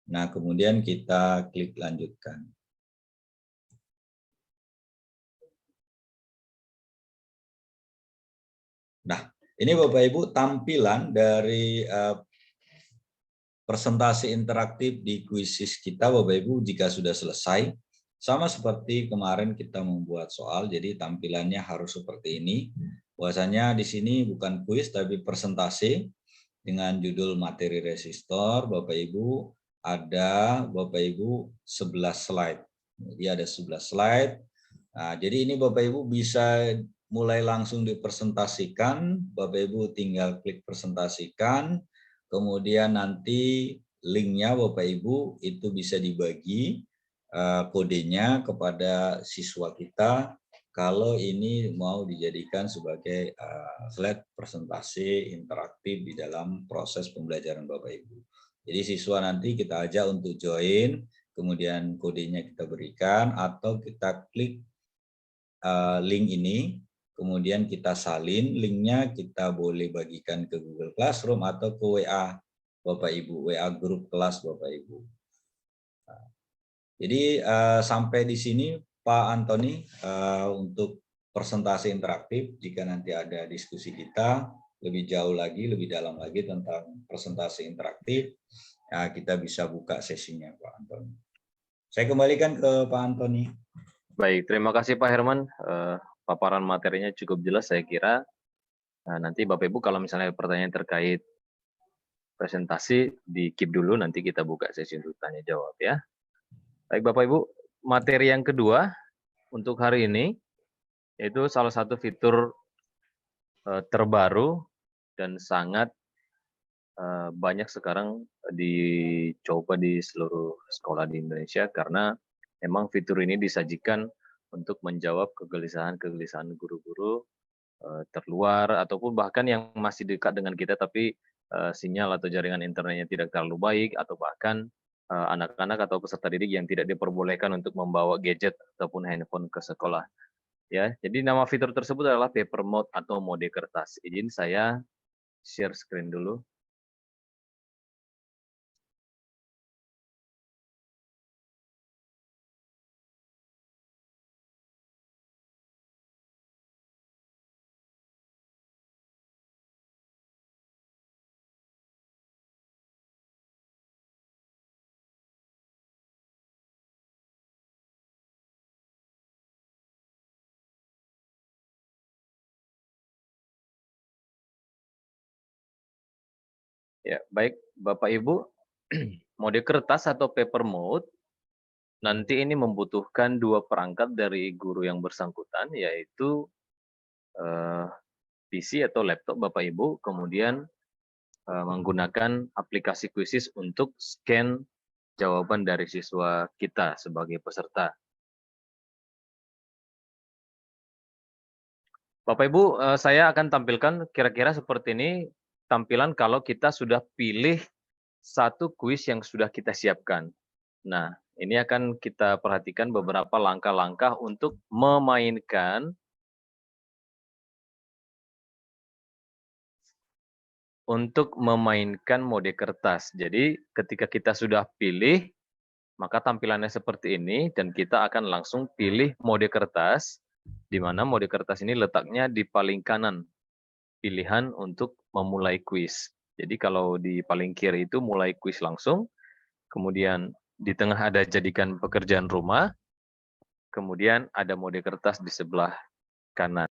Nah, kemudian kita klik lanjutkan. Nah, ini Bapak Ibu tampilan dari presentasi interaktif di kuisis kita Bapak Ibu jika sudah selesai. Sama seperti kemarin kita membuat soal, jadi tampilannya harus seperti ini. Bahwasanya di sini bukan kuis tapi presentasi dengan judul materi resistor. Bapak Ibu ada Bapak Ibu 11 slide. Jadi ada 11 slide. Nah, jadi ini Bapak Ibu bisa mulai langsung dipresentasikan. Bapak Ibu tinggal klik presentasikan. Kemudian nanti linknya Bapak Ibu itu bisa dibagi kodenya kepada siswa kita kalau ini mau dijadikan sebagai slide presentasi interaktif di dalam proses pembelajaran Bapak Ibu. Jadi siswa nanti kita ajak untuk join, kemudian kodenya kita berikan atau kita klik link ini, kemudian kita salin linknya, kita boleh bagikan ke Google Classroom atau ke WA Bapak Ibu, WA grup kelas Bapak Ibu. Nah, jadi sampai di sini Pak Antoni untuk presentasi interaktif. Jika nanti ada diskusi kita lebih jauh lagi, lebih dalam lagi tentang presentasi interaktif, ya kita bisa buka sesinya Pak Antoni. Saya kembalikan ke Pak Antoni. Baik, terima kasih Pak Herman. Paparan materinya cukup jelas saya kira. Nanti Bapak Ibu kalau misalnya pertanyaan terkait presentasi di keep dulu, nanti kita buka sesi untuk tanya jawab ya. Baik Bapak Ibu, materi yang kedua untuk hari ini yaitu salah satu fitur terbaru dan sangat banyak sekarang dicoba di seluruh sekolah di Indonesia karena memang fitur ini disajikan untuk menjawab kegelisahan-kegelisahan guru-guru terluar ataupun bahkan yang masih dekat dengan kita tapi sinyal atau jaringan internetnya tidak terlalu baik atau bahkan anak-anak atau peserta didik yang tidak diperbolehkan untuk membawa gadget ataupun handphone ke sekolah. Ya, jadi nama fitur tersebut adalah paper mode atau mode kertas. Izin saya share screen dulu. Ya, baik Bapak Ibu, mode kertas atau paper mode nanti ini membutuhkan 2 perangkat dari guru yang bersangkutan, yaitu PC atau laptop Bapak Ibu, kemudian menggunakan aplikasi Quizzes untuk scan jawaban dari siswa kita sebagai peserta. Bapak Ibu, saya akan tampilkan kira-kira seperti ini tampilan kalau kita sudah pilih satu kuis yang sudah kita siapkan. Nah, ini akan kita perhatikan beberapa langkah-langkah untuk memainkan mode kertas. Jadi, ketika kita sudah pilih, maka tampilannya seperti ini dan kita akan langsung pilih mode kertas, di mana mode kertas ini letaknya di paling kanan pilihan untuk memulai kuis. Jadi kalau di paling kiri itu mulai kuis langsung, kemudian di tengah ada jadikan pekerjaan rumah, kemudian ada mode kertas di sebelah kanan.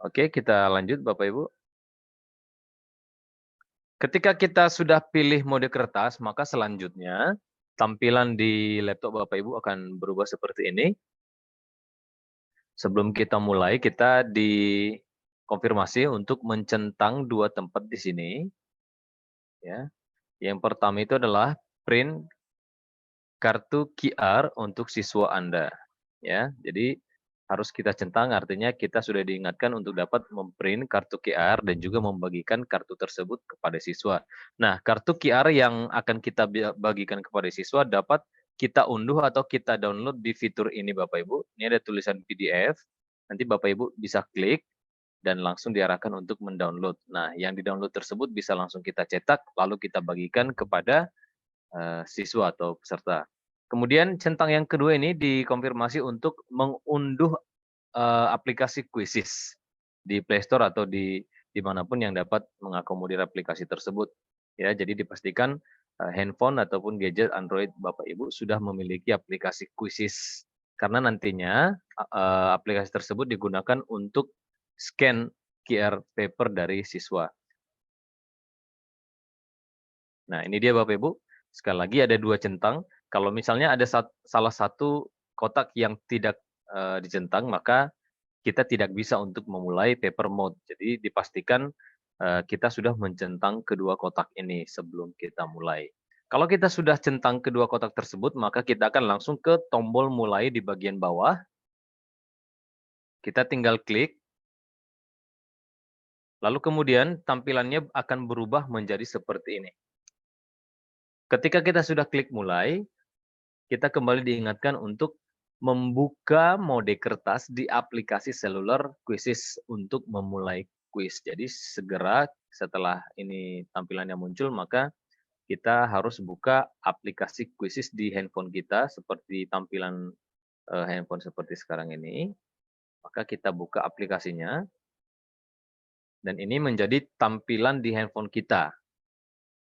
Oke, kita lanjut Bapak Ibu. Ketika kita sudah pilih mode kertas, maka selanjutnya tampilan di laptop Bapak Ibu akan berubah seperti ini. Sebelum kita mulai, kita dikonfirmasi untuk mencentang 2 tempat di sini. Ya. Yang pertama itu adalah print kartu QR untuk siswa Anda. Ya, jadi harus kita centang, artinya kita sudah diingatkan untuk dapat memprint kartu QR dan juga membagikan kartu tersebut kepada siswa. Nah, kartu QR yang akan kita bagikan kepada siswa dapat kita unduh atau kita download di fitur ini Bapak Ibu. Ini ada tulisan PDF, nanti Bapak Ibu bisa klik dan langsung diarahkan untuk mendownload. Nah, yang di-download tersebut bisa langsung kita cetak, lalu kita bagikan kepada siswa atau peserta. Kemudian centang yang kedua ini dikonfirmasi untuk mengunduh aplikasi Quizzes di Play Store atau dimanapun yang dapat mengakomodir aplikasi tersebut. Ya, jadi dipastikan handphone ataupun gadget Android Bapak Ibu sudah memiliki aplikasi Quizzes karena nantinya aplikasi tersebut digunakan untuk scan QR paper dari siswa. Nah, ini dia Bapak Ibu. Sekali lagi ada 2 centang. Kalau misalnya ada salah satu kotak yang tidak dicentang, maka kita tidak bisa untuk memulai paper mode. Jadi dipastikan kita sudah mencentang kedua kotak ini sebelum kita mulai. Kalau kita sudah centang kedua kotak tersebut, maka kita akan langsung ke tombol mulai di bagian bawah. Kita tinggal klik. Lalu kemudian tampilannya akan berubah menjadi seperti ini. Ketika kita sudah klik mulai, kita kembali diingatkan untuk membuka mode kertas di aplikasi seluler Quizzes untuk memulai kuis. Jadi segera setelah ini tampilannya muncul, maka kita harus buka aplikasi Quizzes di handphone kita seperti tampilan handphone seperti sekarang ini. Maka kita buka aplikasinya. Dan ini menjadi tampilan di handphone kita.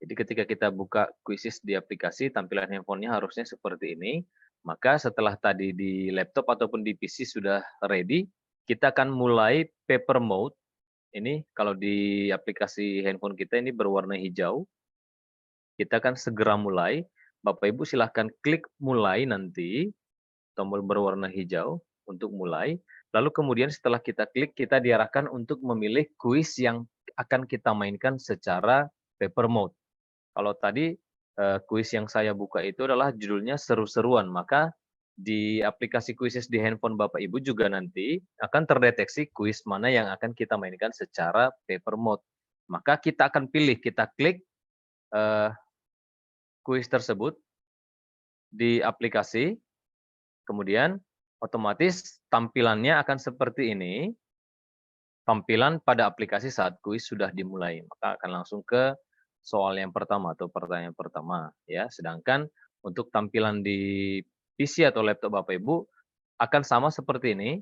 Jadi ketika kita buka Quizzes di aplikasi, tampilan handphonenya harusnya seperti ini. Maka setelah tadi di laptop ataupun di PC sudah ready, kita akan mulai paper mode. Ini kalau di aplikasi handphone kita ini berwarna hijau. Kita akan segera mulai. Bapak Ibu silahkan klik mulai nanti, tombol berwarna hijau untuk mulai. Lalu kemudian setelah kita klik, kita diarahkan untuk memilih kuis yang akan kita mainkan secara paper mode. Kalau tadi kuis yang saya buka itu adalah judulnya seru-seruan, maka di aplikasi kuisis di handphone Bapak Ibu juga nanti akan terdeteksi kuis mana yang akan kita mainkan secara paper mode. Maka kita akan pilih, kita klik kuis tersebut di aplikasi, kemudian otomatis tampilannya akan seperti ini, tampilan pada aplikasi saat kuis sudah dimulai. Maka akan langsung ke soal yang pertama atau pertanyaan pertama, ya. Sedangkan untuk tampilan di PC atau laptop Bapak Ibu akan sama seperti ini,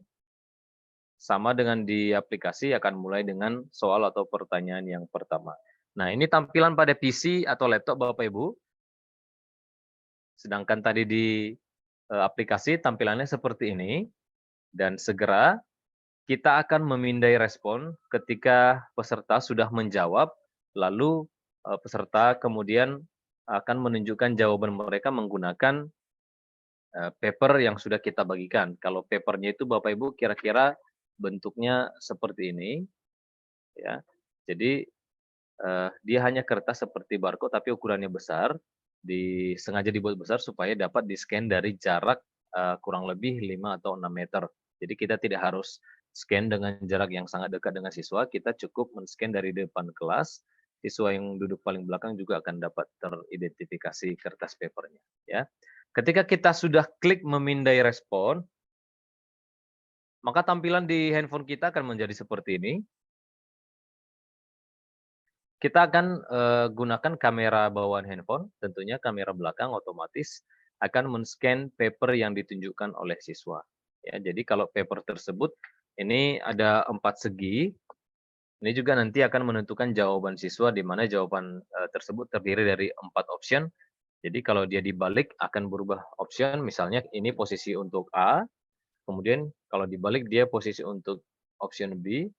sama dengan di aplikasi akan mulai dengan soal atau pertanyaan yang pertama. Nah, ini tampilan pada PC atau laptop Bapak Ibu. Sedangkan tadi di aplikasi tampilannya seperti ini, dan segera kita akan memindai respon ketika peserta sudah menjawab, lalu peserta kemudian akan menunjukkan jawaban mereka menggunakan paper yang sudah kita bagikan. Kalau papernya itu Bapak Ibu kira-kira bentuknya seperti ini, ya. Jadi dia hanya kertas seperti barcode tapi ukurannya besar, sengaja dibuat besar supaya dapat di-scan dari jarak kurang lebih 5 atau 6 meter. Jadi kita tidak harus scan dengan jarak yang sangat dekat dengan siswa, kita cukup men-scan dari depan kelas, siswa yang duduk paling belakang juga akan dapat teridentifikasi kertas papernya, ya. Ketika kita sudah klik memindai respon, maka tampilan di handphone kita akan menjadi seperti ini. Kita akan gunakan kamera bawaan handphone, tentunya kamera belakang otomatis akan men-scan paper yang ditunjukkan oleh siswa. Ya, jadi kalau paper tersebut ini ada 4 segi, ini juga nanti akan menentukan jawaban siswa di mana jawaban tersebut terdiri dari 4 option. Jadi kalau dia dibalik akan berubah option, misalnya ini posisi untuk A, kemudian kalau dibalik dia posisi untuk option B,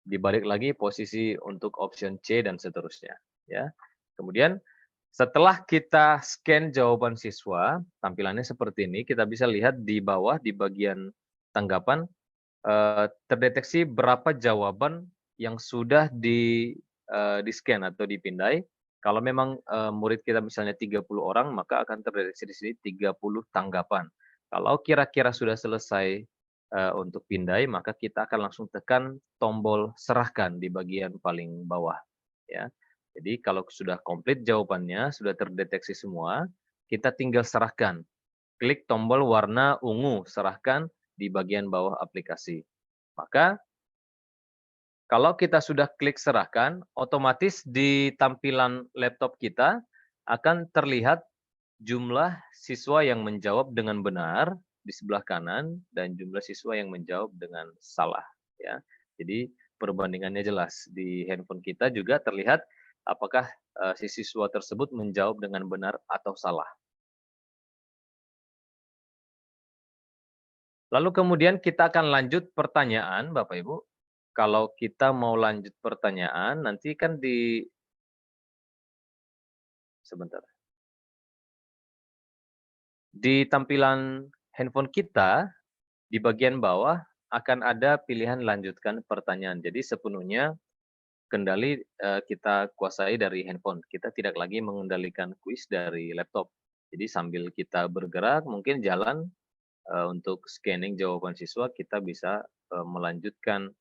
dibalik lagi posisi untuk option C dan seterusnya, ya. Kemudian setelah kita scan jawaban siswa, tampilannya seperti ini, kita bisa lihat di bawah di bagian tanggapan terdeteksi berapa jawaban yang sudah di-scan atau dipindai. Kalau memang murid kita misalnya 30 orang, maka akan terdeteksi di sini 30 tanggapan. Kalau kira-kira sudah selesai untuk pindai, maka kita akan langsung tekan tombol serahkan di bagian paling bawah, ya. Jadi kalau sudah komplit jawabannya, sudah terdeteksi semua, kita tinggal serahkan. Klik tombol warna ungu serahkan di bagian bawah aplikasi. Maka kalau kita sudah klik serahkan, otomatis di tampilan laptop kita akan terlihat jumlah siswa yang menjawab dengan benar di sebelah kanan dan jumlah siswa yang menjawab dengan salah, ya. Jadi perbandingannya jelas. Di handphone kita juga terlihat apakah si siswa tersebut menjawab dengan benar atau salah. Lalu kemudian kita akan lanjut pertanyaan, Bapak Ibu. Kalau kita mau lanjut pertanyaan, nanti kan sebentar. Di tampilan handphone kita, di bagian bawah akan ada pilihan lanjutkan pertanyaan. Jadi sepenuhnya kendali kita kuasai dari handphone. Kita tidak lagi mengendalikan kuis dari laptop. Jadi sambil kita bergerak, mungkin jalan untuk scanning jawaban siswa, kita bisa melanjutkan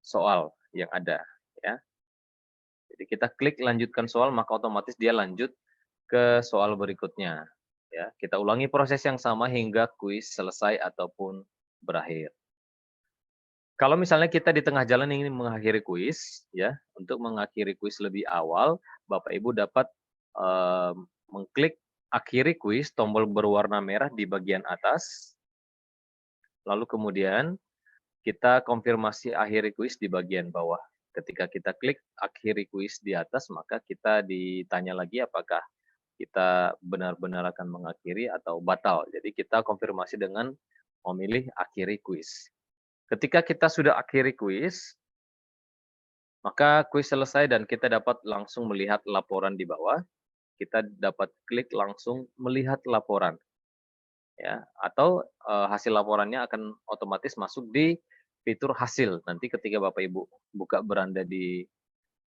soal yang ada, ya. Jadi kita klik lanjutkan soal, maka otomatis dia lanjut ke soal berikutnya, ya. Kita ulangi proses yang sama hingga kuis selesai ataupun berakhir. Kalau misalnya kita di tengah jalan ingin mengakhiri kuis, ya, untuk mengakhiri kuis lebih awal, Bapak Ibu dapat mengklik akhiri kuis, tombol berwarna merah di bagian atas, lalu kemudian kita konfirmasi akhiri kuis di bagian bawah. Ketika kita klik akhiri kuis di atas, maka kita ditanya lagi apakah kita benar-benar akan mengakhiri atau batal. Jadi kita konfirmasi dengan memilih akhiri kuis. Ketika kita sudah akhiri kuis, maka kuis selesai dan kita dapat langsung melihat laporan di bawah. Kita dapat klik langsung melihat laporan, ya, atau hasil laporannya akan otomatis masuk di fitur hasil. Nanti ketika Bapak Ibu buka beranda di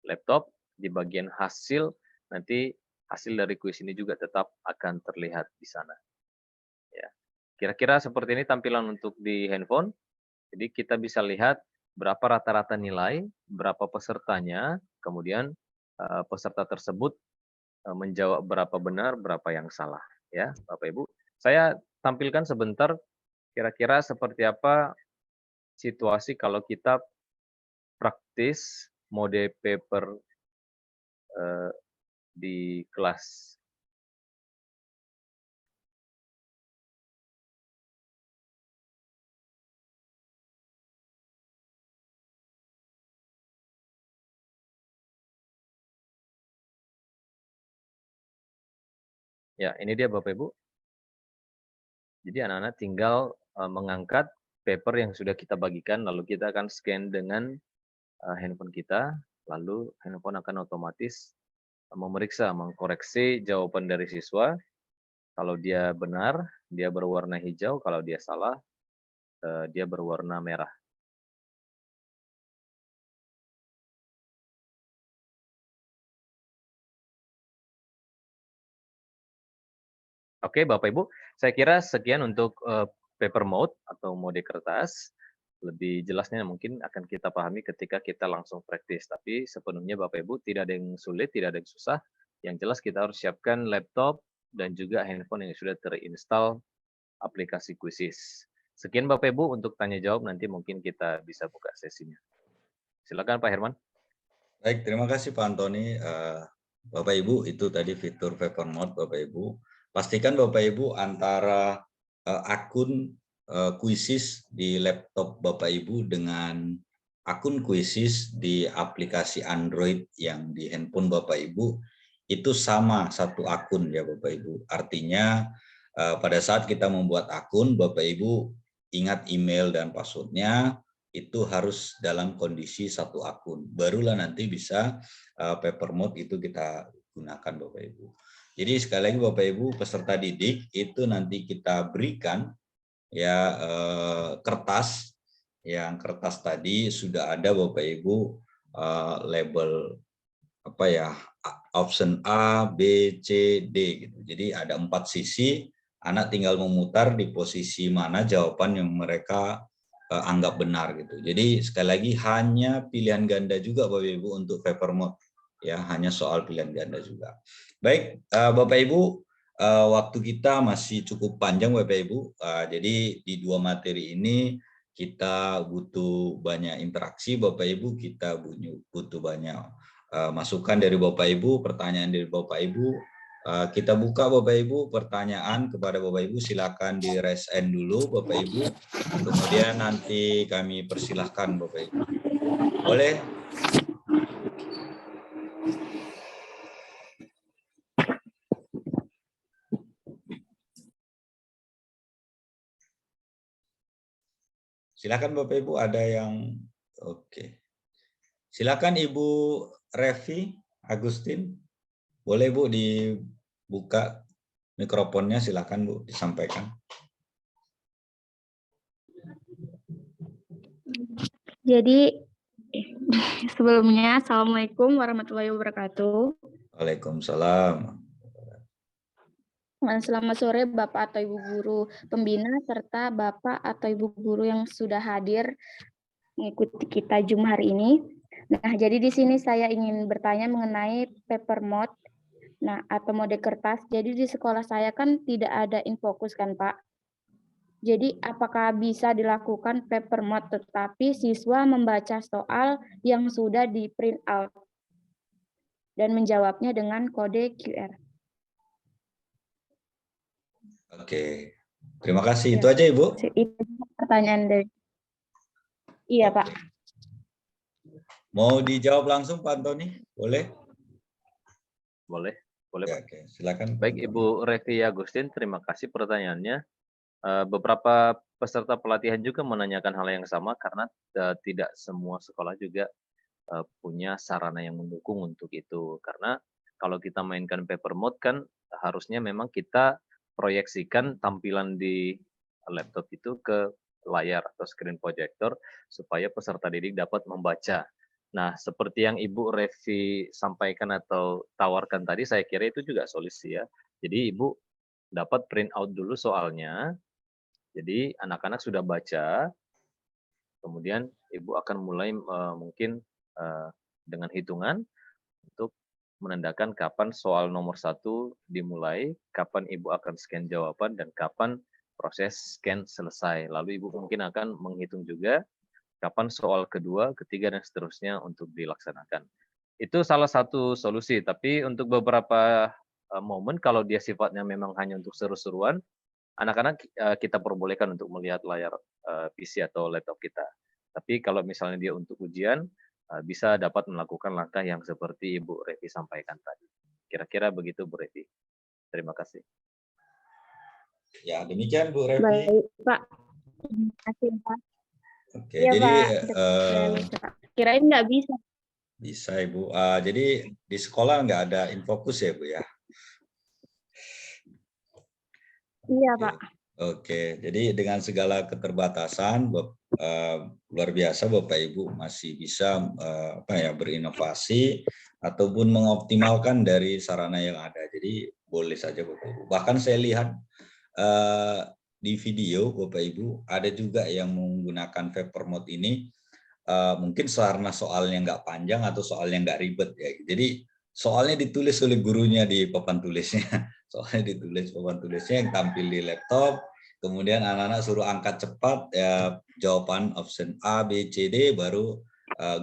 laptop, di bagian hasil, nanti hasil dari kuis ini juga tetap akan terlihat di sana. Ya. Kira-kira seperti ini tampilan untuk di handphone. Jadi kita bisa lihat berapa rata-rata nilai, berapa pesertanya, kemudian peserta tersebut menjawab berapa benar, berapa yang salah. Ya, Bapak Ibu. Saya tampilkan sebentar kira-kira seperti apa situasi kalau kita praktis mode paper di kelas. Ya, ini dia Bapak Ibu. Jadi anak-anak tinggal mengangkat paper yang sudah kita bagikan, lalu kita akan scan dengan handphone kita, lalu handphone akan otomatis memeriksa, mengkoreksi jawaban dari siswa. Kalau dia benar, dia berwarna hijau, kalau dia salah, dia berwarna merah. Oke, Bapak Ibu, saya kira sekian untuk paper mode atau mode kertas. Lebih jelasnya mungkin akan kita pahami ketika kita langsung praktis. Tapi sepenuhnya Bapak Ibu tidak ada yang sulit, tidak ada yang susah. Yang jelas kita harus siapkan laptop dan juga handphone yang sudah terinstall aplikasi Quizzes. Sekian Bapak Ibu untuk tanya jawab, nanti mungkin kita bisa buka sesinya. Silakan Pak Herman. Baik, terima kasih Pak Antoni. Bapak Ibu, itu tadi fitur paper mode Bapak Ibu. Pastikan Bapak Ibu antara akun Quizzes di laptop Bapak Ibu dengan akun Quizzes di aplikasi Android yang di handphone Bapak Ibu itu sama satu akun ya Bapak Ibu. Artinya pada saat kita membuat akun, Bapak Ibu ingat email dan passwordnya, itu harus dalam kondisi satu akun. Barulah nanti bisa paper mode itu kita gunakan Bapak Ibu. Jadi sekali lagi Bapak Ibu, peserta didik itu nanti kita berikan ya kertas, yang kertas tadi sudah ada Bapak Ibu label apa ya, option A, B, C, D gitu. Jadi ada 4 sisi, anak tinggal memutar di posisi mana jawaban yang mereka anggap benar gitu. Jadi sekali lagi hanya pilihan ganda juga Bapak Ibu untuk paper mode ya, hanya soal pilihan ganda juga. Baik Bapak Ibu, waktu kita masih cukup panjang Bapak Ibu. Jadi di 2 materi ini kita butuh banyak interaksi Bapak Ibu, kita butuh banyak masukan dari Bapak Ibu, pertanyaan dari Bapak Ibu. Kita buka Bapak Ibu pertanyaan kepada Bapak Ibu, silakan di raise hand dulu Bapak Ibu. Kemudian nanti kami persilahkan Bapak Ibu. Boleh? Silakan Bapak Ibu, ada yang oke. Silakan Ibu Revi Agustin. Boleh Bu dibuka mikrofonnya, silakan Bu disampaikan. Jadi sebelumnya Assalamualaikum warahmatullahi wabarakatuh. Waalaikumsalam. Selamat sore Bapak atau Ibu Guru Pembina serta Bapak atau Ibu Guru yang sudah hadir mengikuti kita Zoom hari ini. Nah, jadi di sini saya ingin bertanya mengenai paper mode, nah atau mode kertas. Jadi di sekolah saya kan tidak ada Infocus kan Pak. Jadi apakah bisa dilakukan paper mode tetapi siswa membaca soal yang sudah di print out dan menjawabnya dengan kode QR? Oke, terima kasih. Ya. Itu aja Ibu. Itu pertanyaan dari. Iya Pak. Mau dijawab langsung Pak Antoni? Boleh? Boleh, boleh Ya, Pak. oke, silakan. Baik Ibu Revi Agustin, terima kasih pertanyaannya. Beberapa peserta pelatihan juga menanyakan hal yang sama karena tidak semua sekolah juga punya sarana yang mendukung untuk itu. Karena kalau kita mainkan paper mode kan harusnya memang kita proyeksikan tampilan di laptop itu ke layar atau screen projector supaya peserta didik dapat membaca Nah, seperti yang Ibu Revi sampaikan atau tawarkan tadi, saya kira itu juga solusi ya. Jadi Ibu dapat print out dulu soalnya, jadi anak-anak sudah baca, kemudian Ibu akan mulai mungkin dengan hitungan untuk menandakan kapan soal nomor 1 dimulai, kapan Ibu akan scan jawaban, dan kapan proses scan selesai. Lalu Ibu mungkin akan menghitung juga kapan soal kedua, ketiga, dan seterusnya untuk dilaksanakan. Itu salah satu solusi, tapi untuk beberapa momen kalau dia sifatnya memang hanya untuk seru-seruan, anak-anak kita perbolehkan untuk melihat layar PC atau laptop kita. Tapi kalau misalnya dia untuk ujian, bisa dapat melakukan langkah yang seperti Ibu Revi sampaikan tadi. Kira-kira begitu Bu Revi. Terima kasih. Ya, demikian Bu Revi. Baik, Pak. Terima kasih, Pak. Oke, Iya, jadi Pak. Sudah bisa, Pak. Kirain nggak bisa. bisa Ibu. Jadi di sekolah nggak ada infokus ya Bu ya? Iya, Oke. Pak. Oke, jadi dengan segala keterbatasan, luar biasa Bapak Ibu masih bisa berinovasi ataupun mengoptimalkan dari sarana yang ada. Jadi boleh saja Bapak Ibu. Bahkan saya lihat di video Bapak Ibu ada juga yang menggunakan Papermate ini, mungkin karena soalnya nggak panjang atau soalnya nggak ribet ya. Jadi soalnya ditulis oleh gurunya di papan tulisnya. Soalnya ditulis papan tulisnya yang tampil di laptop, kemudian anak-anak suruh angkat cepat ya, jawaban option A, B, C, D, baru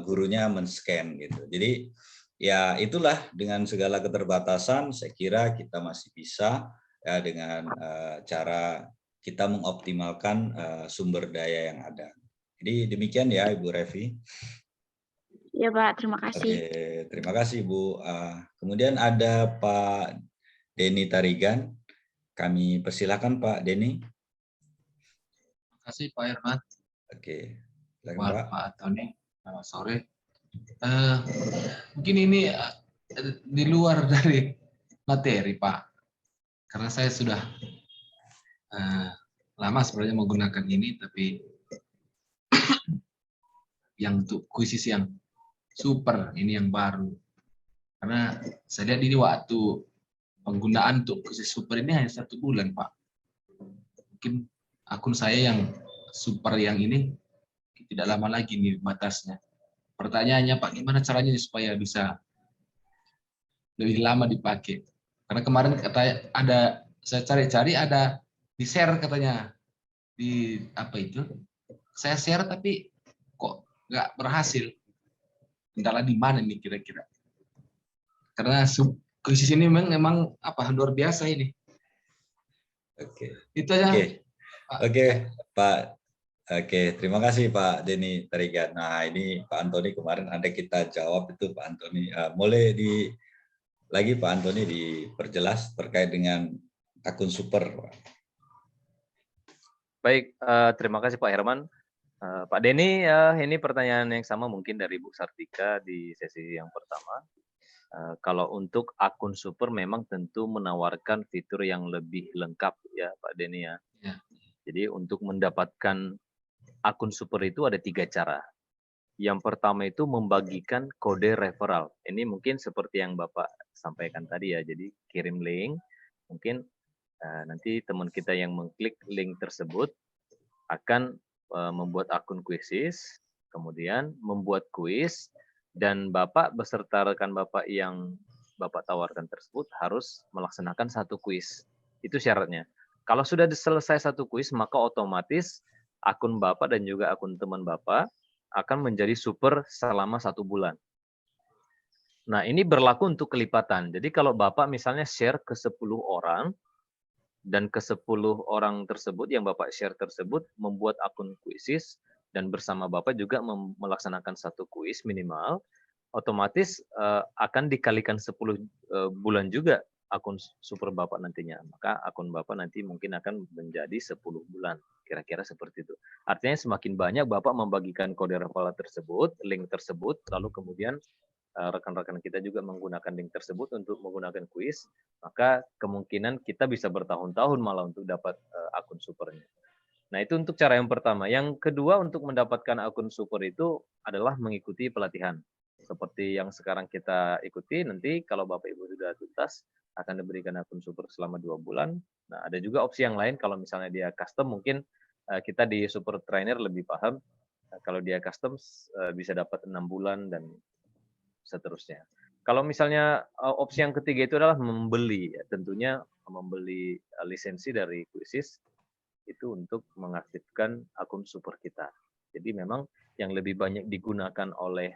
gurunya men-scan gitu. Jadi ya itulah, dengan segala keterbatasan saya kira kita masih bisa ya dengan cara kita mengoptimalkan sumber daya yang ada. Jadi demikian ya Ibu Revi. Iya, Pak. Terima kasih. Oke, terima kasih Bu. Kemudian ada Pak Denny Tarigan. Kami persilakan Pak Denny. Terima kasih Pak Herman. Oke, silakan Buat Pak. Pak Tony. Selamat sore. Mungkin ini di luar dari materi Pak, karena saya sudah lama sebenarnya menggunakan ini, tapi yang untuk kuisis yang super ini yang baru. Karena saya lihat ini waktu penggunaan untuk kuisis super ini hanya 1 bulan Pak. Mungkin akun saya yang super yang ini tidak lama lagi nih batasnya. Pertanyaannya Pak, gimana caranya supaya bisa lebih lama dipakai? Karena kemarin katanya ada, saya cari-cari ada di share katanya, di apa itu? Saya share tapi kok nggak berhasil. Kendala di mana nih kira-kira? Karena krisis ini memang apa luar biasa ini. Oke. Itu aja. Oke, Pak. Oke, terima kasih Pak Denny Tarigan. Nah, ini Pak Antoni kemarin ada kita jawab itu Pak Antoni. Boleh lagi Pak Antoni diperjelas terkait dengan akun super. Baik, terima kasih Pak Herman. Pak Denny, ini pertanyaan yang sama mungkin dari Bu Sartika di sesi yang pertama. Kalau untuk akun super memang tentu menawarkan fitur yang lebih lengkap ya Pak Denny ya. Ya. Jadi untuk mendapatkan akun super itu ada 3 cara. Yang pertama itu membagikan kode referral. Ini mungkin seperti yang Bapak sampaikan tadi ya. Jadi kirim link, mungkin nanti teman kita yang mengklik link tersebut akan membuat akun kuisis, kemudian membuat kuis, dan Bapak beserta rekan Bapak yang Bapak tawarkan tersebut harus melaksanakan 1 kuis. Itu syaratnya. Kalau sudah selesai 1 kuis, maka otomatis akun Bapak dan juga akun teman Bapak akan menjadi super selama 1 bulan. Nah, ini berlaku untuk kelipatan. Jadi kalau Bapak misalnya share ke 10 orang, dan ke 10 orang tersebut yang Bapak share tersebut membuat akun kuisis, dan bersama Bapak juga melaksanakan 1 kuis minimal, otomatis akan dikalikan 10 bulan juga akun super Bapak nantinya. Maka akun Bapak nanti mungkin akan menjadi 10 bulan. Kira-kira seperti itu. Artinya semakin banyak Bapak membagikan kode referral tersebut, link tersebut, lalu kemudian rekan-rekan kita juga menggunakan link tersebut untuk menggunakan kuis, maka kemungkinan kita bisa bertahun-tahun malah untuk dapat akun supernya. Nah, itu untuk cara yang pertama. Yang kedua, untuk mendapatkan akun super itu adalah mengikuti pelatihan. seperti yang sekarang kita ikuti. Nanti kalau Bapak Ibu sudah tuntas akan diberikan akun super selama 2 bulan. Nah, ada juga opsi yang lain kalau misalnya dia custom, mungkin kita di super trainer lebih paham. Kalau dia custom bisa dapat 6 bulan dan seterusnya. Kalau misalnya opsi yang ketiga itu adalah membeli, ya, tentunya membeli lisensi dari Quisys itu untuk mengaktifkan akun super kita. Jadi memang yang lebih banyak digunakan oleh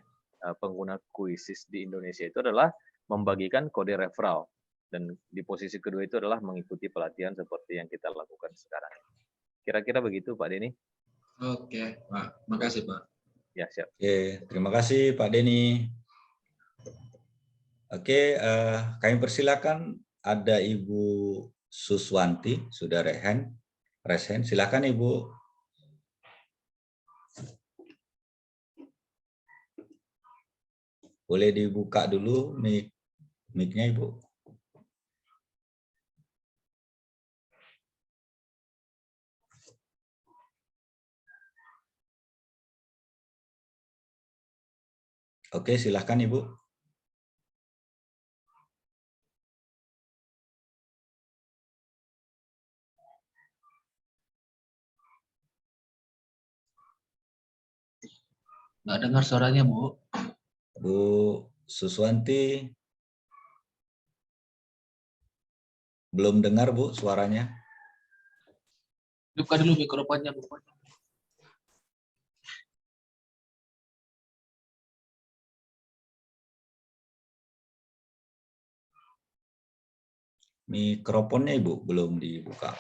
pengguna Quisys di Indonesia itu adalah membagikan kode referral, dan di posisi kedua itu adalah mengikuti pelatihan seperti yang kita lakukan sekarang. Kira-kira begitu Pak Denny. Oke, Pak. Makasih, Pak. Ya, siap. Oke, terima kasih Pak Denny. Oke, kami persilakan ada Ibu Suswanti, sudah raise hand. Silakan Ibu. Boleh dibuka dulu mic-nya Ibu. Oke, silakan Ibu. Nggak dengar suaranya, Bu. Bu Suswanti. Belum dengar Bu suaranya. Buka dulu mikrofonnya, Bu. Mikrofonnya Ibu belum dibuka.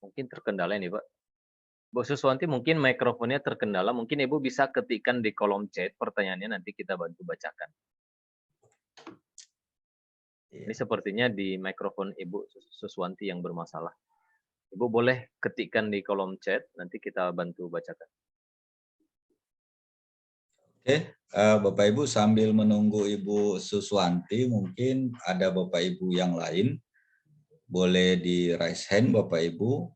Mungkin terkendala ini Pak. Bu Suswanti mungkin mikrofonnya terkendala, mungkin Ibu bisa ketikkan di kolom chat pertanyaannya, nanti kita bantu bacakan. Ini sepertinya di mikrofon Ibu Suswanti yang bermasalah. Ibu boleh ketikkan di kolom chat, nanti kita bantu bacakan. Oke, Bapak Ibu sambil menunggu Ibu Suswanti, mungkin ada Bapak Ibu yang lain. Boleh di raise hand Bapak Ibu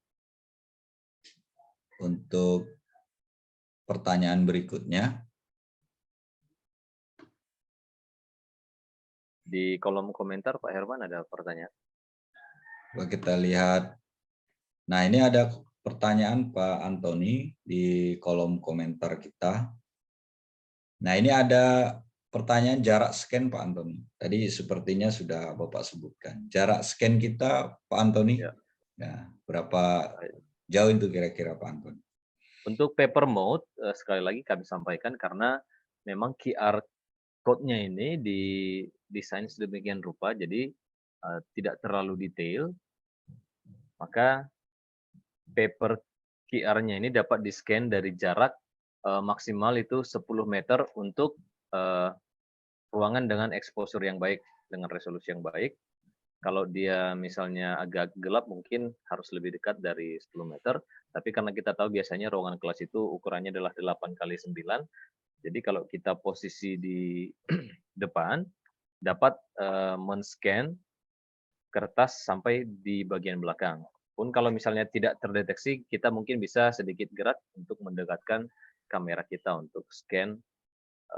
untuk pertanyaan berikutnya. Di kolom komentar Pak Herman ada pertanyaan. Coba kita lihat. Nah, ini ada pertanyaan Pak Antoni di kolom komentar kita. Nah, ini ada pertanyaan jarak scan Pak Antoni. Tadi sepertinya sudah Bapak sebutkan. Jarak scan kita Pak Antoni, Ya. Nah, berapa jauh itu kira-kira Pak Antoni? Untuk paper mode, sekali lagi kami sampaikan karena memang QR code-nya ini didesain sedemikian rupa, jadi tidak terlalu detail, maka paper QR-nya ini dapat di-scan dari jarak maksimal itu 10 meter untuk ruangan dengan exposure yang baik, dengan resolusi yang baik. Kalau dia misalnya agak gelap mungkin harus lebih dekat dari 10 meter, tapi karena kita tahu biasanya ruangan kelas itu ukurannya adalah 8x9, jadi kalau kita posisi di depan, dapat men-scan kertas sampai di bagian belakang. Pun kalau misalnya tidak terdeteksi, kita mungkin bisa sedikit gerak untuk mendekatkan kamera kita untuk scan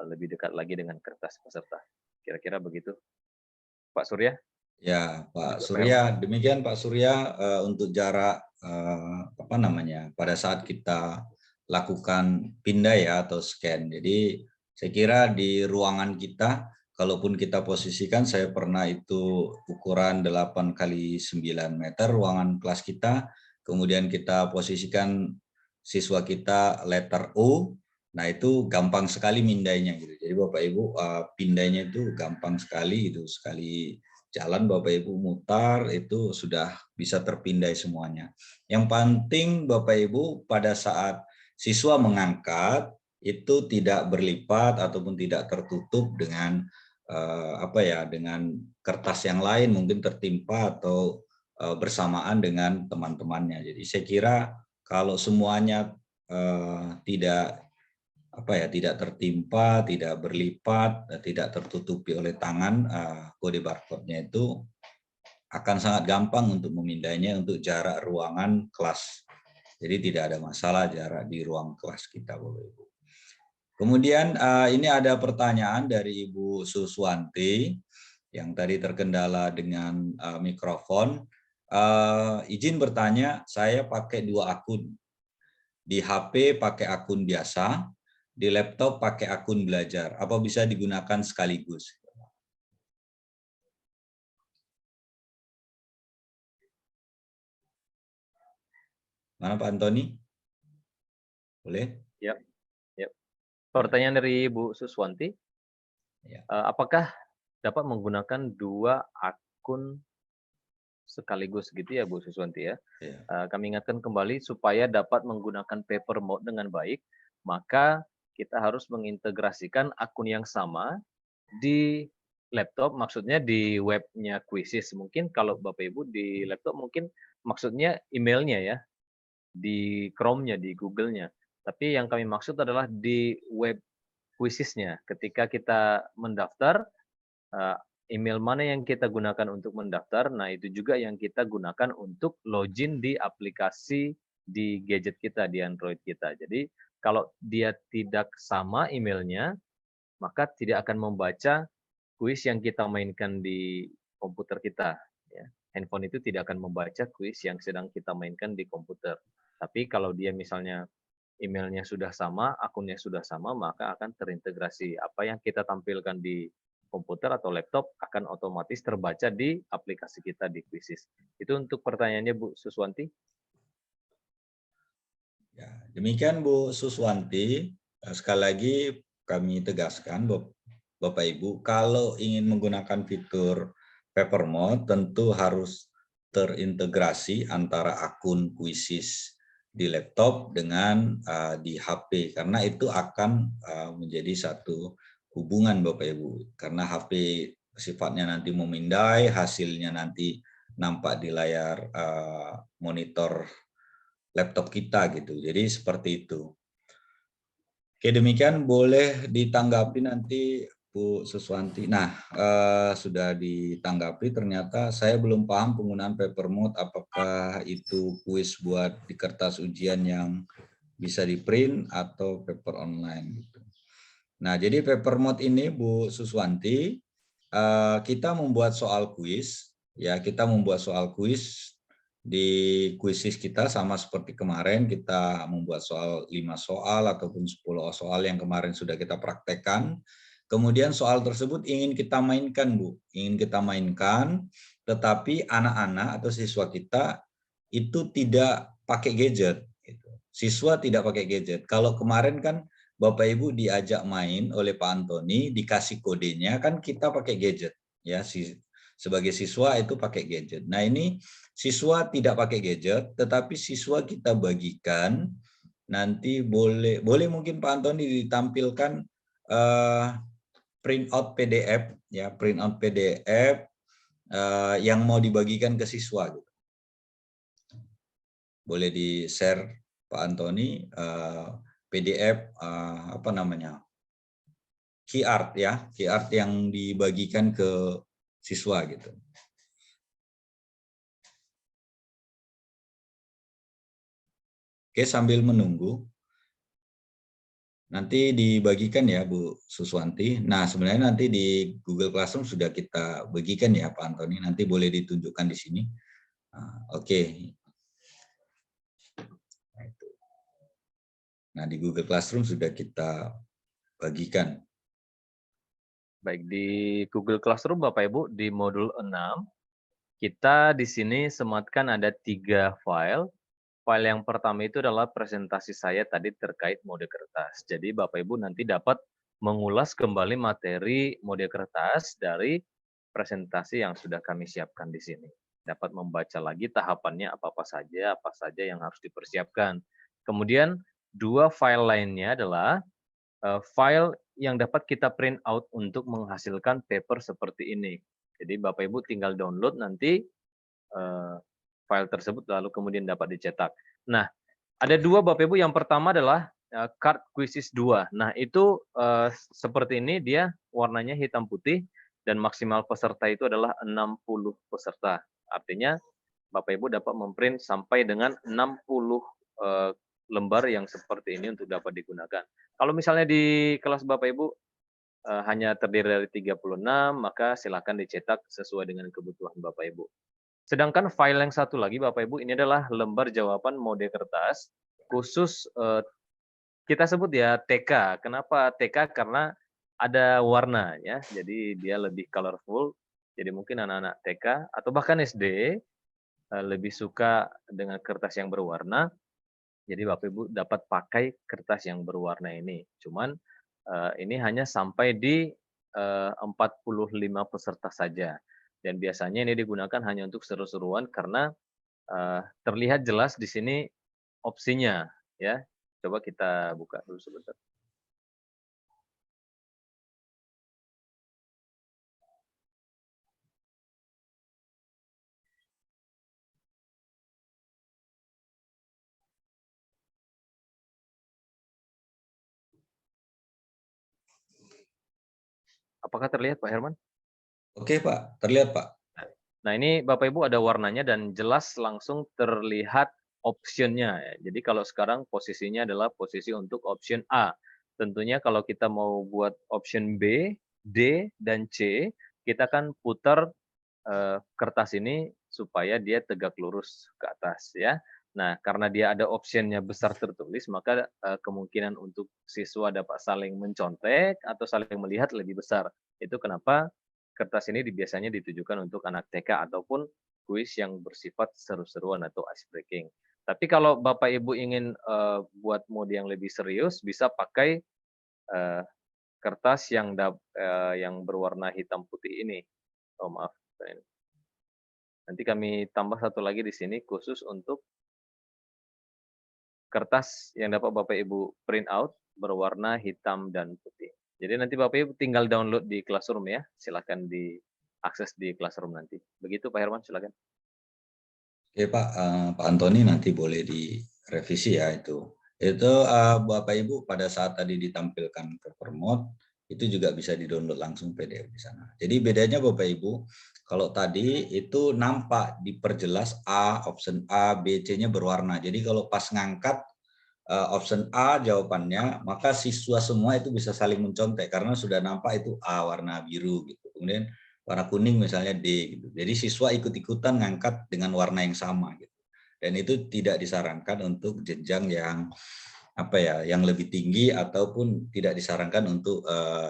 lebih dekat lagi dengan kertas peserta. Kira-kira begitu, Pak Surya? Ya, Pak Surya. Demikian Pak Surya untuk jarak pada saat kita lakukan pindah ya atau scan. Jadi saya kira di ruangan kita, kalaupun kita posisikan, saya pernah itu ukuran 8x9 meter ruangan kelas kita, kemudian kita posisikan siswa kita letter O, nah itu gampang sekali mindainya gitu. Jadi Bapak Ibu pindainya itu gampang sekali gitu, sekali jalan Bapak Ibu mutar itu sudah bisa terpindai semuanya. Yang penting Bapak Ibu pada saat siswa mengangkat itu tidak berlipat ataupun tidak tertutup dengan dengan kertas yang lain mungkin tertimpa atau bersamaan dengan teman-temannya. Jadi saya kira kalau semuanya tidak tidak tertimpa, tidak berlipat, tidak tertutupi oleh tangan, kode barcode-nya itu akan sangat gampang untuk memindahnya untuk jarak ruangan kelas. Jadi tidak ada masalah jarak di ruang kelas kita, Bapak Ibu. Kemudian ini ada pertanyaan dari Ibu Suswanti yang tadi terkendala dengan mikrofon. Izin bertanya, saya pakai 2 akun. Di HP pakai akun biasa, di laptop pakai akun belajar. Apa bisa digunakan sekaligus? Mana Pak Antoni? Boleh? Ya. Pertanyaan dari Bu Suswanti, Ya. Apakah dapat menggunakan 2 akun sekaligus gitu ya Bu Suswanti ya? Ya. Kami ingatkan kembali supaya dapat menggunakan paper mode dengan baik, maka kita harus mengintegrasikan akun yang sama di laptop, maksudnya di webnya Quizizz. Mungkin kalau Bapak Ibu di laptop mungkin maksudnya emailnya ya, di Chrome-nya, di Google-nya. Tapi yang kami maksud adalah di web Quizizz-nya. Ketika kita mendaftar, email mana yang kita gunakan untuk mendaftar, nah itu juga yang kita gunakan untuk login di aplikasi di gadget kita, di Android kita. Jadi kalau dia tidak sama emailnya, maka tidak akan membaca kuis yang kita mainkan di komputer kita. Ya. Handphone itu tidak akan membaca kuis yang sedang kita mainkan di komputer. Tapi kalau dia misalnya emailnya sudah sama, akunnya sudah sama, maka akan terintegrasi. Apa yang kita tampilkan di komputer atau laptop akan otomatis terbaca di aplikasi kita di Quizizz. Itu untuk pertanyaannya Bu Suswanti. Ya, demikian Bu Suswanti. Sekali lagi kami tegaskan, Bapak Ibu, kalau ingin menggunakan fitur paper mode tentu harus terintegrasi antara akun Quizizz di laptop dengan di HP, karena itu akan menjadi satu hubungan Bapak Ibu, karena HP sifatnya nanti memindai, hasilnya nanti nampak di layar monitor laptop kita gitu. Jadi seperti itu. Oke, demikian boleh ditanggapi nanti Bu Suswanti. Nah, sudah ditanggapi, ternyata saya belum paham penggunaan paper mode, apakah itu kuis buat di kertas ujian yang bisa di print atau paper online gitu. Nah, jadi paper mode ini Bu Suswanti, kita membuat soal kuis, ya kita membuat soal kuis di Quizizz kita sama seperti kemarin, kita membuat soal 5 soal ataupun 10 soal yang kemarin sudah kita praktekkan. Kemudian soal tersebut ingin kita mainkan, Bu. Ingin kita mainkan, tetapi anak-anak atau siswa kita itu tidak pakai gadget. Siswa tidak pakai gadget. Kalau kemarin kan Bapak Ibu diajak main oleh Pak Antoni, dikasih kodenya, kan kita pakai gadget. Ya, sebagai siswa itu pakai gadget. Nah, ini siswa tidak pakai gadget, tetapi siswa kita bagikan, nanti boleh mungkin Pak Antoni ditampilkan print out PDF, ya print out PDF yang mau dibagikan ke siswa. Gitu. Boleh di-share Pak Antoni PDF key art ya, key art yang dibagikan ke siswa gitu. Oke, sambil menunggu, nanti dibagikan ya Bu Suswanti. Nah, sebenarnya nanti di Google Classroom sudah kita bagikan ya Pak Antoni, nanti boleh ditunjukkan di sini. Oke. Nah, di Google Classroom sudah kita bagikan. Baik, di Google Classroom Bapak Ibu, di modul 6, kita di sini sematkan ada 3 file. File yang pertama itu adalah presentasi saya tadi terkait mode kertas. Jadi Bapak Ibu nanti dapat mengulas kembali materi mode kertas dari presentasi yang sudah kami siapkan di sini. Dapat membaca lagi tahapannya apa saja yang harus dipersiapkan. Kemudian 2 file lainnya adalah file yang dapat kita print out untuk menghasilkan paper seperti ini. Jadi Bapak Ibu tinggal download nanti file tersebut lalu kemudian dapat dicetak. Nah, ada 2 Bapak Ibu, yang pertama adalah card quizzes 2. Nah, itu seperti ini, dia warnanya hitam putih dan maksimal peserta itu adalah 60 peserta. Artinya Bapak Ibu dapat memprint sampai dengan 60 lembar yang seperti ini untuk dapat digunakan. Kalau misalnya di kelas Bapak Ibu hanya terdiri dari 36, maka silakan dicetak sesuai dengan kebutuhan Bapak Ibu. Sedangkan file yang satu lagi Bapak Ibu, ini adalah lembar jawaban mode kertas khusus kita sebut ya TK. Kenapa TK? Karena ada warnanya, jadi dia lebih colorful. Jadi mungkin anak-anak TK atau bahkan SD lebih suka dengan kertas yang berwarna. Jadi Bapak Ibu dapat pakai kertas yang berwarna ini. Cuman ini hanya sampai di 45 peserta saja. Dan biasanya ini digunakan hanya untuk seru-seruan karena terlihat jelas di sini opsinya, ya. Coba kita buka dulu sebentar. Apakah terlihat Pak Herman? Oke Pak, terlihat Pak. Nah ini Bapak Ibu ada warnanya dan jelas langsung terlihat optionnya. Jadi kalau sekarang posisinya adalah posisi untuk option A. Tentunya kalau kita mau buat option B, D, dan C, kita kan putar kertas ini supaya dia tegak lurus ke atas ya. Nah karena dia ada optionnya besar tertulis, maka kemungkinan untuk siswa dapat saling mencontek atau saling melihat lebih besar. Itu kenapa kertas ini biasanya ditujukan untuk anak TK ataupun kuis yang bersifat seru-seruan atau ice breaking. Tapi kalau Bapak Ibu ingin buat mode yang lebih serius, bisa pakai kertas yang berwarna hitam putih ini. Oh maaf, nanti kami tambah satu lagi di sini khusus untuk kertas yang dapat Bapak Ibu print out berwarna hitam dan putih. Jadi nanti Bapak Ibu tinggal download di Classroom ya. Silakan diakses di Classroom nanti. Begitu Pak Herman, silakan. Oke Pak, Pak Antoni nanti boleh direvisi ya itu. Itu Bapak Ibu pada saat tadi ditampilkan paper mode, itu juga bisa di-download langsung PDF di sana. Jadi bedanya Bapak Ibu, kalau tadi itu nampak diperjelas option A, B, C-nya berwarna. Jadi kalau pas ngangkat option A jawabannya, maka siswa semua itu bisa saling mencontek karena sudah nampak itu A warna biru gitu. Kemudian warna kuning misalnya D gitu. Jadi siswa ikut-ikutan ngangkat dengan warna yang sama gitu. Dan itu tidak disarankan untuk jenjang yang yang lebih tinggi ataupun tidak disarankan untuk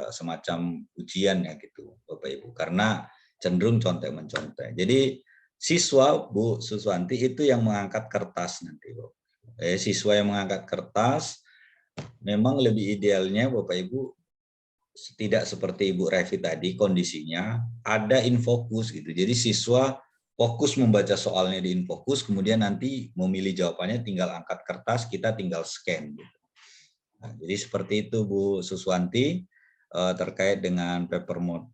semacam ujian ya gitu Bapak Ibu, karena cenderung contek-mencontek. Jadi siswa Bu Suswanti itu yang mengangkat kertas nanti Bapak. Siswa yang mengangkat kertas memang lebih idealnya Bapak Ibu tidak seperti Ibu Revi tadi kondisinya ada infokus gitu. Jadi siswa fokus membaca soalnya di infokus, kemudian nanti memilih jawabannya tinggal angkat kertas, kita tinggal scan gitu. Nah, jadi seperti itu Bu Suswanti terkait dengan paper mode.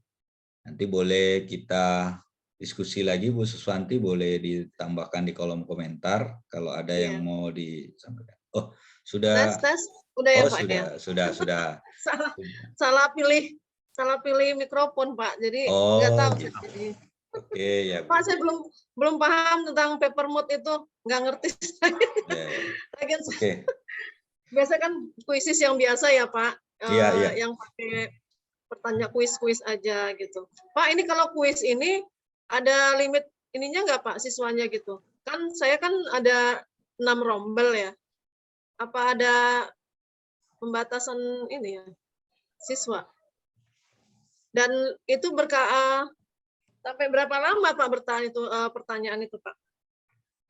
Nanti boleh kita diskusi lagi Bu Suswanti, boleh ditambahkan di kolom komentar kalau ada yang mau disampaikan. Oh, sudah. Tes. Udah ya Pak sudah, ya? Sudah. salah pilih mikrofon Pak. Jadi nggak tahu. Gitu. Jadi. Oke, ya. Pak, saya belum paham tentang paper mode itu, nggak ngerti. Oke. Biasa kan kuisis yang biasa ya Pak. Iya. Yang pakai pertanyaan kuis aja gitu. Pak, ini kalau kuis ini ada limit ininya nggak Pak siswanya gitu? Kan saya kan ada 6 rombel ya. Apa ada pembatasan ini ya siswa? Dan itu sampai berapa lama Pak bertahan itu pertanyaan itu Pak?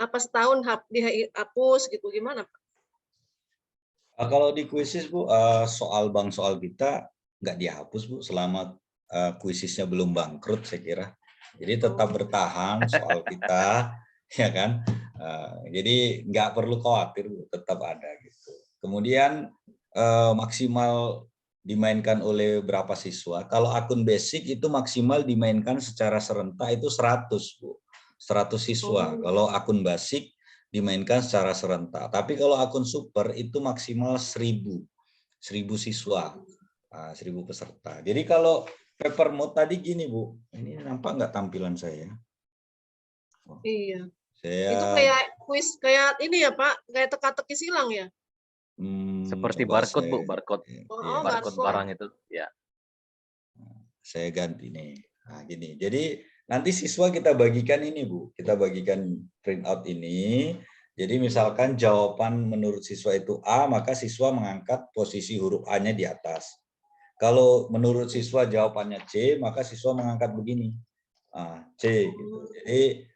Apa setahun dihapus gitu gimana Pak? Kalau di kuisis Bu, soal kita nggak dihapus Bu selama kuisisnya belum bangkrut saya kira. Jadi tetap bertahan soal kita, ya kan. Jadi nggak perlu khawatir Bu, tetap ada gitu. Kemudian maksimal dimainkan oleh berapa siswa. Kalau akun basic itu maksimal dimainkan secara serentak itu 100 Bu. 100 siswa. Kalau akun basic dimainkan secara serentak. Tapi kalau akun super itu maksimal 1000 siswa, 1000 peserta. Jadi kalau paper mode tadi gini Bu, ini nampak nggak tampilan saya? Iya. Saya Itu kayak kuis kayak ini ya Pak, kayak teka-teki silang ya? Seperti coba barcode, Bu, saya- barcode. Oh, Iya. Barcode barcode. barang itu, ya. Saya ganti nih. Nah, gini. Jadi nanti siswa kita bagikan ini, Bu. Kita bagikan printout ini. Jadi misalkan jawaban menurut siswa itu A, maka siswa mengangkat posisi huruf A-nya di atas. Kalau menurut siswa jawabannya C, maka siswa mengangkat begini. C gitu. Jadi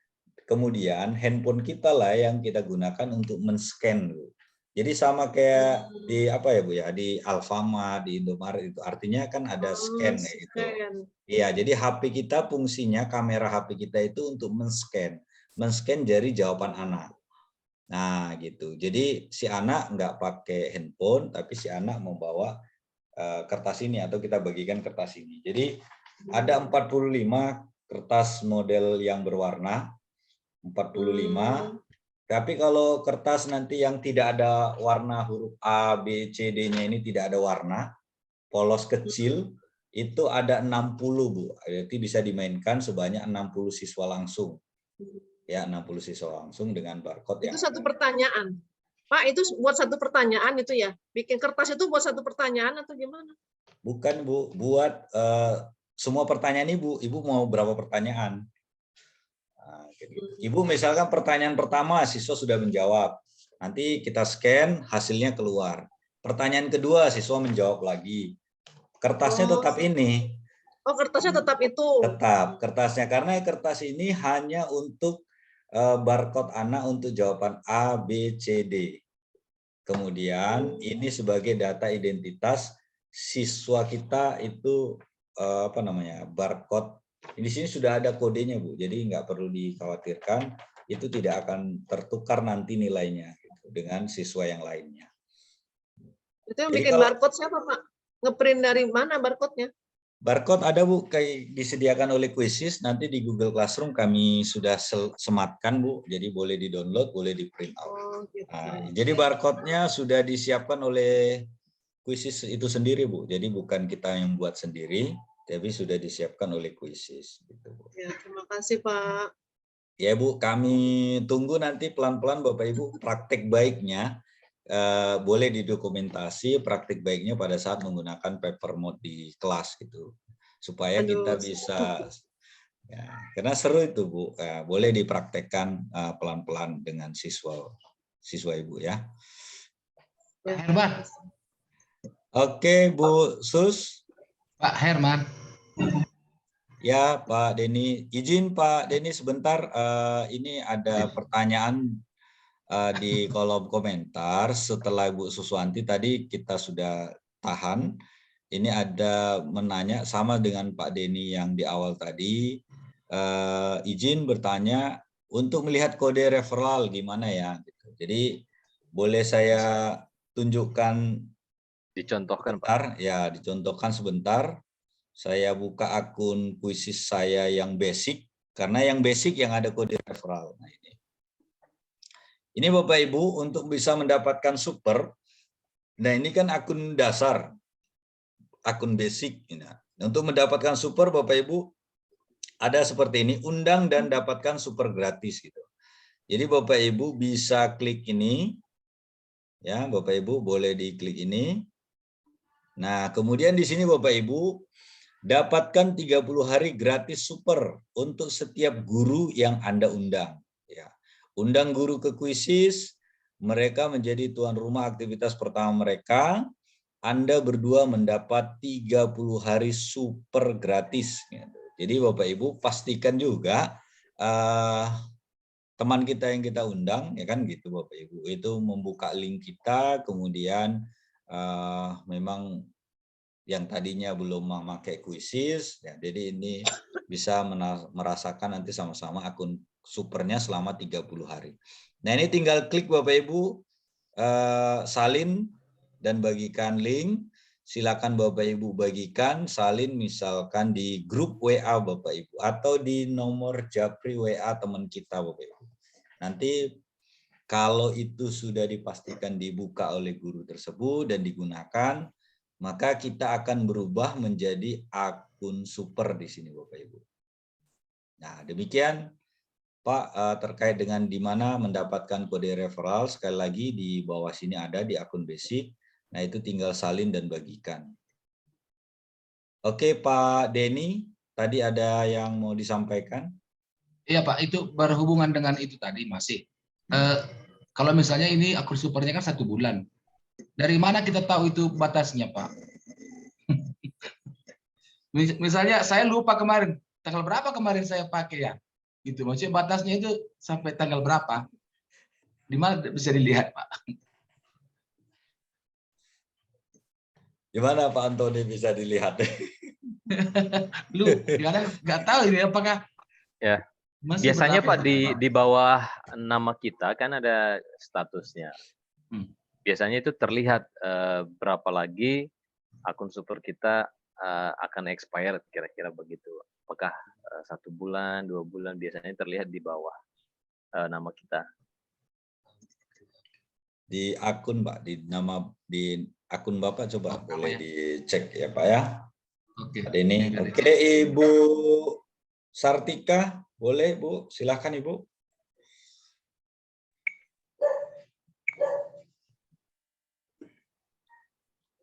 kemudian handphone kita lah yang kita gunakan untuk men-scan, Bu. Jadi sama kayak di apa ya Bu ya, di Alfamart, di Indomaret itu artinya kan ada scan ya itu. Iya, jadi HP kita fungsinya kamera HP kita itu untuk men-scan jari jawaban anak. Nah, gitu. Jadi si anak nggak pakai handphone tapi si anak membawa kertas ini atau kita bagikan kertas ini. Jadi ada 45 kertas model yang berwarna, 45. Tapi kalau kertas nanti yang tidak ada warna huruf A, B, C, D-nya ini tidak ada warna, polos kecil, itu ada 60, Bu. Berarti bisa dimainkan sebanyak 60 siswa langsung. Ya, 60 siswa langsung dengan barcode Itu yang satu pertanyaan. Pak, itu buat satu pertanyaan itu ya? Bikin kertas itu buat satu pertanyaan atau gimana? Bukan, Bu. Buat semua pertanyaan Ibu. Ibu mau berapa pertanyaan? Ibu misalkan pertanyaan pertama siswa sudah menjawab, nanti kita scan hasilnya keluar. Pertanyaan kedua siswa menjawab lagi. Kertasnya tetap ini. Oh, kertasnya tetap itu. Tetap kertasnya karena kertas ini hanya untuk barcode anak untuk jawaban A, B, C, D. Kemudian ini sebagai data identitas siswa kita itu apa namanya barcode. Di sini sudah ada kodenya Bu, jadi nggak perlu dikhawatirkan, itu tidak akan tertukar nanti nilainya gitu, dengan siswa yang lainnya. Itu yang Jadi bikin kalau- barcode siapa Pak? Ngeprint dari mana barcode-nya? Barcode ada Bu, kayak disediakan oleh Quizzes, nanti di Google Classroom kami sudah sematkan Bu, jadi boleh di-download, boleh di-print out. Oh, gitu. Nah, jadi barcode-nya sudah disiapkan oleh Quizzes itu sendiri Bu, jadi bukan kita yang buat sendiri, tapi sudah disiapkan oleh Quizzes. Gitu, Bu. Ya, terima kasih Pak. Ya Bu, kami tunggu nanti pelan-pelan Bapak Ibu praktek baiknya. Boleh didokumentasi praktik baiknya pada saat menggunakan paper mode di kelas gitu, supaya kita bisa ya, karena seru itu Bu, boleh dipraktekkan pelan-pelan dengan siswa Ibu ya. Pak Herman. Oke Bu Sus. Pak Herman. Ya Pak Denny, izin Pak Denny sebentar, ini ada pertanyaan di kolom komentar setelah Bu Suswanti tadi kita sudah tahan. Ini ada menanya sama dengan Pak Denny yang di awal tadi. Izin bertanya untuk melihat kode referral gimana ya? Jadi boleh saya tunjukkan Dicontohkan Pak. sebentar? Ya, dicontohkan sebentar. Saya buka akun Quizzes saya yang basic karena yang basic yang ada kode referral. Nah, ini Bapak Ibu untuk bisa mendapatkan super. Nah ini kan akun dasar, akun basic. Nah, untuk mendapatkan super Bapak Ibu ada seperti ini, undang dan dapatkan super gratis gitu. Jadi Bapak Ibu bisa klik ini, ya Bapak Ibu boleh diklik ini. Nah kemudian di sini Bapak Ibu dapatkan 30 hari gratis super untuk setiap guru yang Anda undang. Undang guru ke Quizzes, mereka menjadi tuan rumah aktivitas pertama mereka, Anda berdua mendapat 30 hari super gratis. Jadi Bapak Ibu pastikan juga teman kita yang kita undang, ya kan gitu Bapak Ibu, itu membuka link kita, kemudian memang yang tadinya belum memakai Quizzes, ya, jadi ini bisa merasakan nanti sama-sama akun supernya selama 30 hari. Nah ini tinggal klik Bapak Ibu, salin dan bagikan link. Silakan Bapak Ibu bagikan, salin misalkan di grup WA Bapak Ibu atau di nomor Japri WA teman kita Bapak Ibu. Nanti Kalau itu sudah dipastikan dibuka oleh guru tersebut dan digunakan, maka kita akan berubah menjadi akun super di sini Bapak Ibu. Nah, demikian Pak terkait dengan di mana mendapatkan kode referral, sekali lagi di bawah sini ada di akun basic. Nah, itu tinggal salin dan bagikan. Oke, Pak Denny, tadi ada yang mau disampaikan? Iya Pak, itu berhubungan dengan itu tadi masih. Kalau misalnya ini akun supernya kan 1 bulan. Dari mana kita tahu itu batasnya Pak? Misalnya saya lupa kemarin, tanggal berapa kemarin saya pakai ya? Gitu, maksudnya batasnya itu sampai tanggal berapa? Di mana bisa dilihat Pak? Gimana Pak Antoni bisa dilihat? Lu kadang nggak tahu ini apakah Ya. masih Biasanya berlaku Pak di bawah nama kita kan ada statusnya. Biasanya itu terlihat berapa lagi akun super kita akan expired, kira-kira begitu. Apakah 1 bulan, 2 bulan, biasanya terlihat di bawah nama kita. Di akun Pak, di akun Bapak coba boleh ya? dicek ya Pak ya. Oke. Ada ini. Oke, Ibu Sartika, boleh Bu? Silakan Ibu.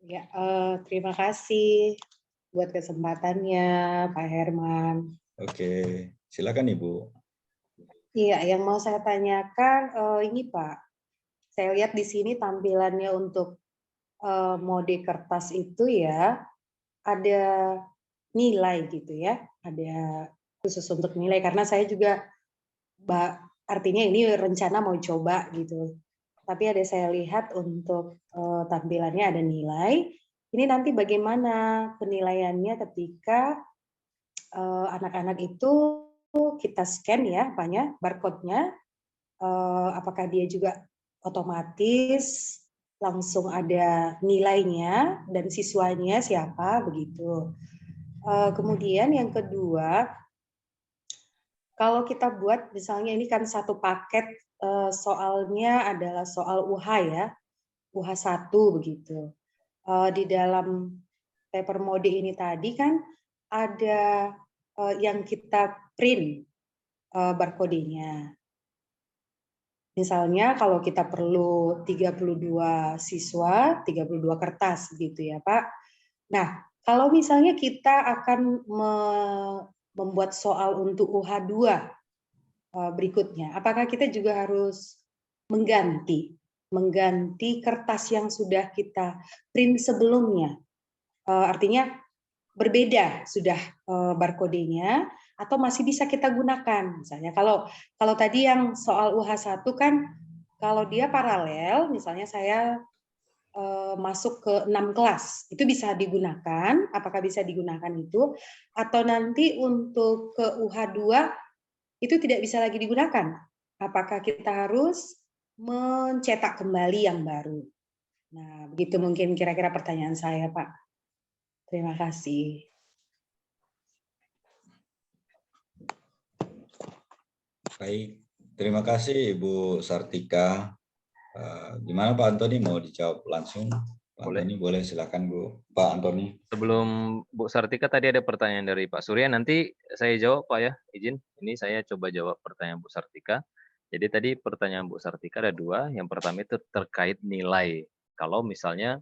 Ya, terima kasih buat kesempatannya, Pak Herman. Oke, silakan Ibu. Iya, yang mau saya tanyakan ini Pak, saya lihat di sini tampilannya untuk mode kertas itu ya, ada nilai gitu ya, ada khusus untuk nilai karena saya juga artinya ini rencana mau coba gitu. Tapi ada saya lihat untuk tampilannya ada nilai. Ini nanti bagaimana penilaiannya ketika anak-anak itu kita scan ya, apanya barcode-nya, apakah dia juga otomatis langsung ada nilainya dan siswanya siapa begitu. Kemudian yang kedua, kalau kita buat misalnya ini kan satu paket soalnya adalah soal UH ya, UH 1 begitu. Di dalam paper mode ini tadi kan ada yang kita print barcode-nya. Misalnya kalau kita perlu 32 siswa, 32 kertas gitu ya Pak. Nah, kalau misalnya kita akan membuat soal untuk UH 2 berikutnya, apakah kita juga harus mengganti kertas yang sudah kita print sebelumnya? Artinya berbeda sudah barcode-nya atau masih bisa kita gunakan. Misalnya kalau tadi yang soal UH 1 kan kalau dia paralel, misalnya saya masuk ke 6 kelas, itu bisa digunakan, apakah bisa digunakan itu, atau nanti untuk ke UH 2 itu tidak bisa lagi digunakan. Apakah kita harus mencetak kembali yang baru? Nah, begitu mungkin kira-kira pertanyaan saya, Pak. Terima kasih. Baik, terima kasih Ibu Sartika. Gimana Pak Antoni, mau dijawab langsung? Pak Antoni boleh, silakan Bu. Pak Antoni. Sebelum Bu Sartika tadi ada pertanyaan dari Pak Surya, nanti saya jawab Pak ya, izin. Ini saya coba jawab pertanyaan Bu Sartika. Jadi tadi pertanyaan Bu Sartika ada 2. Yang pertama itu terkait nilai. Kalau misalnya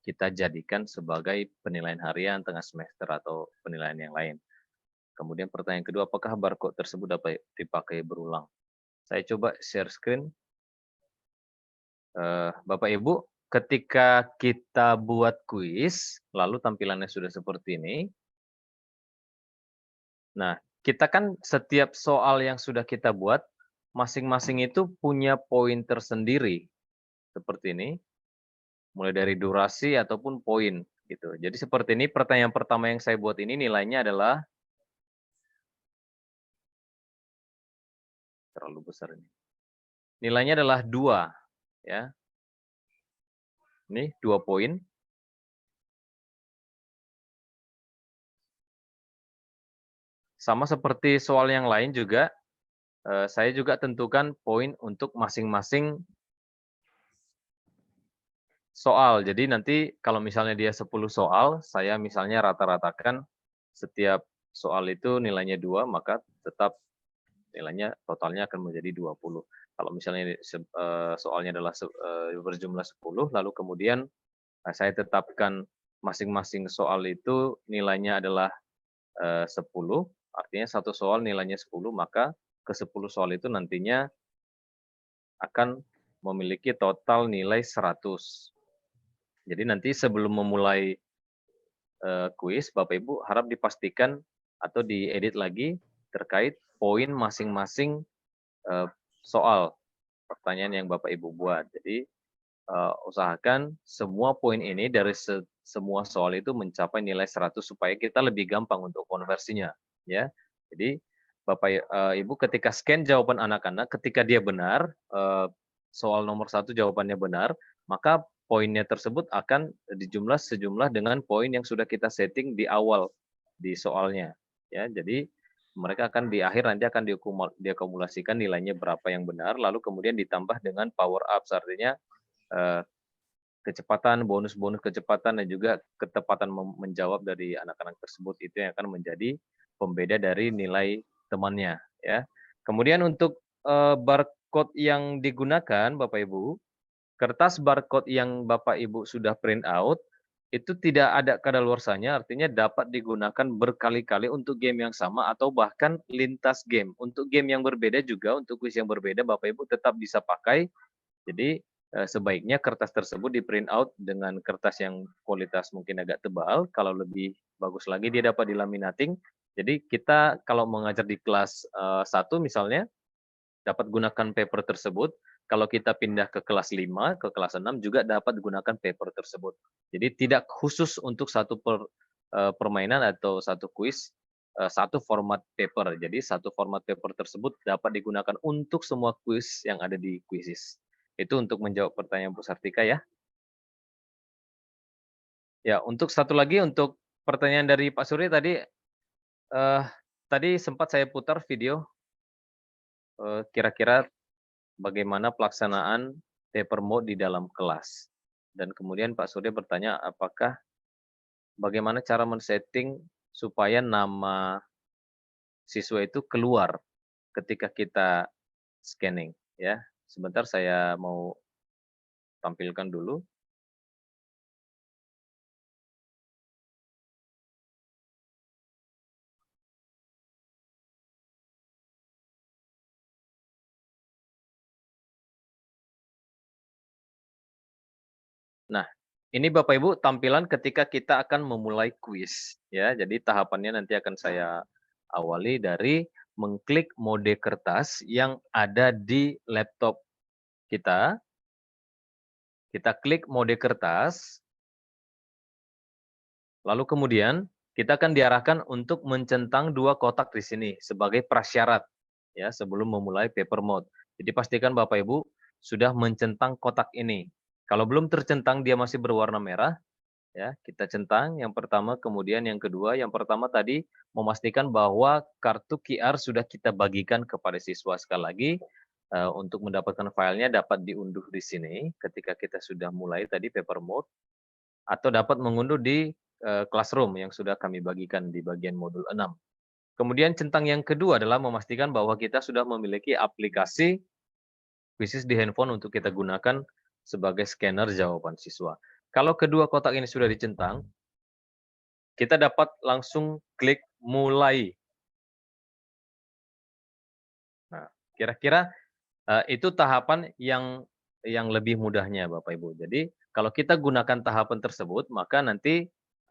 kita jadikan sebagai penilaian harian, tengah semester, atau penilaian yang lain. Kemudian pertanyaan kedua, apakah barcode tersebut dapat dipakai berulang? Saya coba share screen. Bapak Ibu, ketika kita buat kuis, lalu tampilannya sudah seperti ini. Nah, kita kan setiap soal yang sudah kita buat, masing-masing itu punya poin tersendiri. Seperti ini. Mulai dari durasi ataupun poin. Gitu. Jadi seperti ini, pertanyaan pertama yang saya buat ini nilainya adalah terlalu besar ini. Nilainya adalah 2. Ya. Ini 2 poin. Sama seperti soal yang lain juga, saya juga tentukan poin untuk masing-masing soal. Jadi nanti kalau misalnya dia 10 soal, saya misalnya rata-ratakan setiap soal itu nilainya 2, maka tetap nilainya totalnya akan menjadi 20. Kalau misalnya soalnya adalah berjumlah 10, lalu kemudian saya tetapkan masing-masing soal itu nilainya adalah 10, artinya satu soal nilainya 10, maka ke-10 soal itu nantinya akan memiliki total nilai 100. Jadi nanti sebelum memulai kuis, Bapak Ibu harap dipastikan atau diedit lagi terkait poin masing-masing soal pertanyaan yang Bapak Ibu buat. Jadi usahakan semua poin ini dari semua soal itu mencapai nilai 100 supaya kita lebih gampang untuk konversinya, ya. Jadi Bapak Ibu ketika scan jawaban anak-anak, ketika dia benar, soal nomor 1 jawabannya benar, maka poinnya tersebut akan dijumlah sejumlah dengan poin yang sudah kita setting di awal di soalnya, ya. Jadi mereka akan di akhir nanti akan diakumulasikan nilainya berapa yang benar, lalu kemudian ditambah dengan power ups, artinya kecepatan, bonus-bonus kecepatan, dan juga ketepatan menjawab dari anak-anak tersebut itu yang akan menjadi pembeda dari nilai temannya, ya. Kemudian untuk barcode yang digunakan, Bapak Ibu, kertas barcode yang Bapak Ibu sudah print out itu tidak ada kadaluarsanya, artinya dapat digunakan berkali-kali untuk game yang sama atau bahkan lintas game. Untuk game yang berbeda juga, untuk kuis yang berbeda, Bapak Ibu tetap bisa pakai. Jadi sebaiknya kertas tersebut di print out dengan kertas yang kualitas mungkin agak tebal, kalau lebih bagus lagi dia dapat dilaminating. Jadi kita kalau mengajar di kelas 1 misalnya, dapat gunakan paper tersebut. Kalau kita pindah ke kelas 5, ke kelas 6 juga dapat gunakan paper tersebut. Jadi tidak khusus untuk satu permainan atau satu kuis, satu format paper. Jadi satu format paper tersebut dapat digunakan untuk semua kuis yang ada di Quizizz. Itu untuk menjawab pertanyaan Bu Sartika, ya. Ya, untuk satu lagi untuk pertanyaan dari Pak Surya tadi, tadi sempat saya putar video kira-kira bagaimana pelaksanaan paper mode di dalam kelas. Dan kemudian Pak Surya bertanya apakah bagaimana cara men-setting supaya nama siswa itu keluar ketika kita scanning, ya. Sebentar saya mau tampilkan dulu. Nah, ini Bapak Ibu tampilan ketika kita akan memulai kuis, ya. Jadi tahapannya nanti akan saya awali dari mengklik mode kertas yang ada di laptop kita. Kita klik mode kertas. Lalu kemudian kita akan diarahkan untuk mencentang 2 kotak di sini sebagai prasyarat, ya, sebelum memulai paper mode. Jadi pastikan Bapak Ibu sudah mencentang kotak ini. Kalau belum tercentang dia masih berwarna merah, ya, kita centang yang pertama, kemudian yang kedua. Yang pertama tadi memastikan bahwa kartu QR sudah kita bagikan kepada siswa. Sekali lagi, untuk mendapatkan filenya dapat diunduh di sini ketika kita sudah mulai tadi paper mode, atau dapat mengunduh di Classroom yang sudah kami bagikan di bagian modul 6. Kemudian centang yang kedua adalah memastikan bahwa kita sudah memiliki aplikasi Quizizz di handphone untuk kita gunakan sebagai scanner jawaban siswa. Kalau kedua kotak ini sudah dicentang, kita dapat langsung klik mulai. Nah, kira-kira itu tahapan yang lebih mudahnya Bapak Ibu. Jadi kalau kita gunakan tahapan tersebut, maka nanti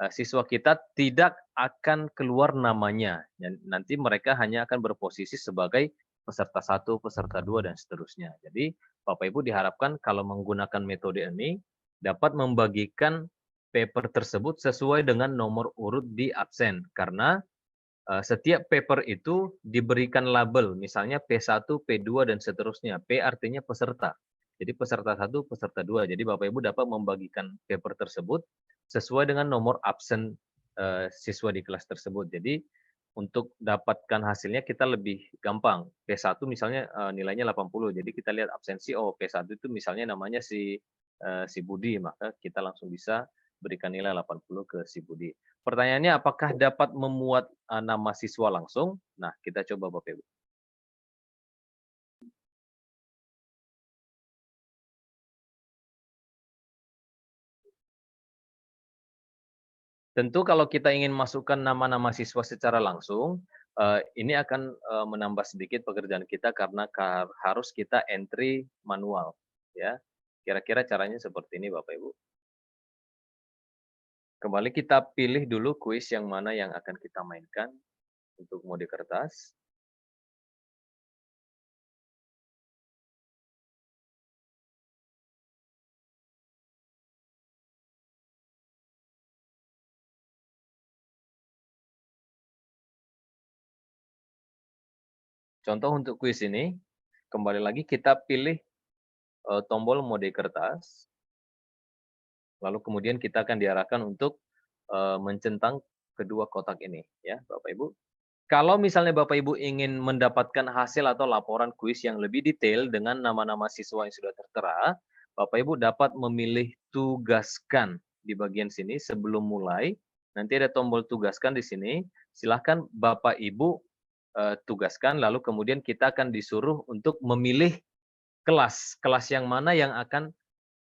siswa kita tidak akan keluar namanya. Nanti mereka hanya akan berposisi sebagai peserta 1, peserta 2, dan seterusnya. Jadi Bapak Ibu diharapkan kalau menggunakan metode ini dapat membagikan paper tersebut sesuai dengan nomor urut di absen. Karena setiap paper itu diberikan label, misalnya P1, P2, dan seterusnya. P artinya peserta. Jadi peserta 1, peserta 2. Jadi Bapak Ibu dapat membagikan paper tersebut sesuai dengan nomor absen siswa di kelas tersebut. Jadi untuk dapatkan hasilnya kita lebih gampang. P1 misalnya nilainya 80, jadi kita lihat absensi, oh P1 itu misalnya namanya si Budi, maka kita langsung bisa berikan nilai 80 ke si Budi. Pertanyaannya apakah dapat memuat nama siswa langsung? Nah, kita coba Bapak Ibu. Tentu kalau kita ingin masukkan nama-nama siswa secara langsung, ini akan menambah sedikit pekerjaan kita karena harus kita entry manual, ya. Kira-kira caranya seperti ini, Bapak Ibu. Kembali kita pilih dulu kuis yang mana yang akan kita mainkan untuk mode kertas. Contoh untuk kuis ini, kembali lagi kita pilih tombol mode kertas. Lalu kemudian kita akan diarahkan untuk mencentang kedua kotak ini, ya Bapak Ibu. Kalau misalnya Bapak Ibu ingin mendapatkan hasil atau laporan kuis yang lebih detail dengan nama-nama siswa yang sudah tertera, Bapak Ibu dapat memilih tugaskan di bagian sini sebelum mulai. Nanti ada tombol tugaskan di sini. Silahkan Bapak Ibu tugaskan, lalu kemudian kita akan disuruh untuk memilih kelas yang mana yang akan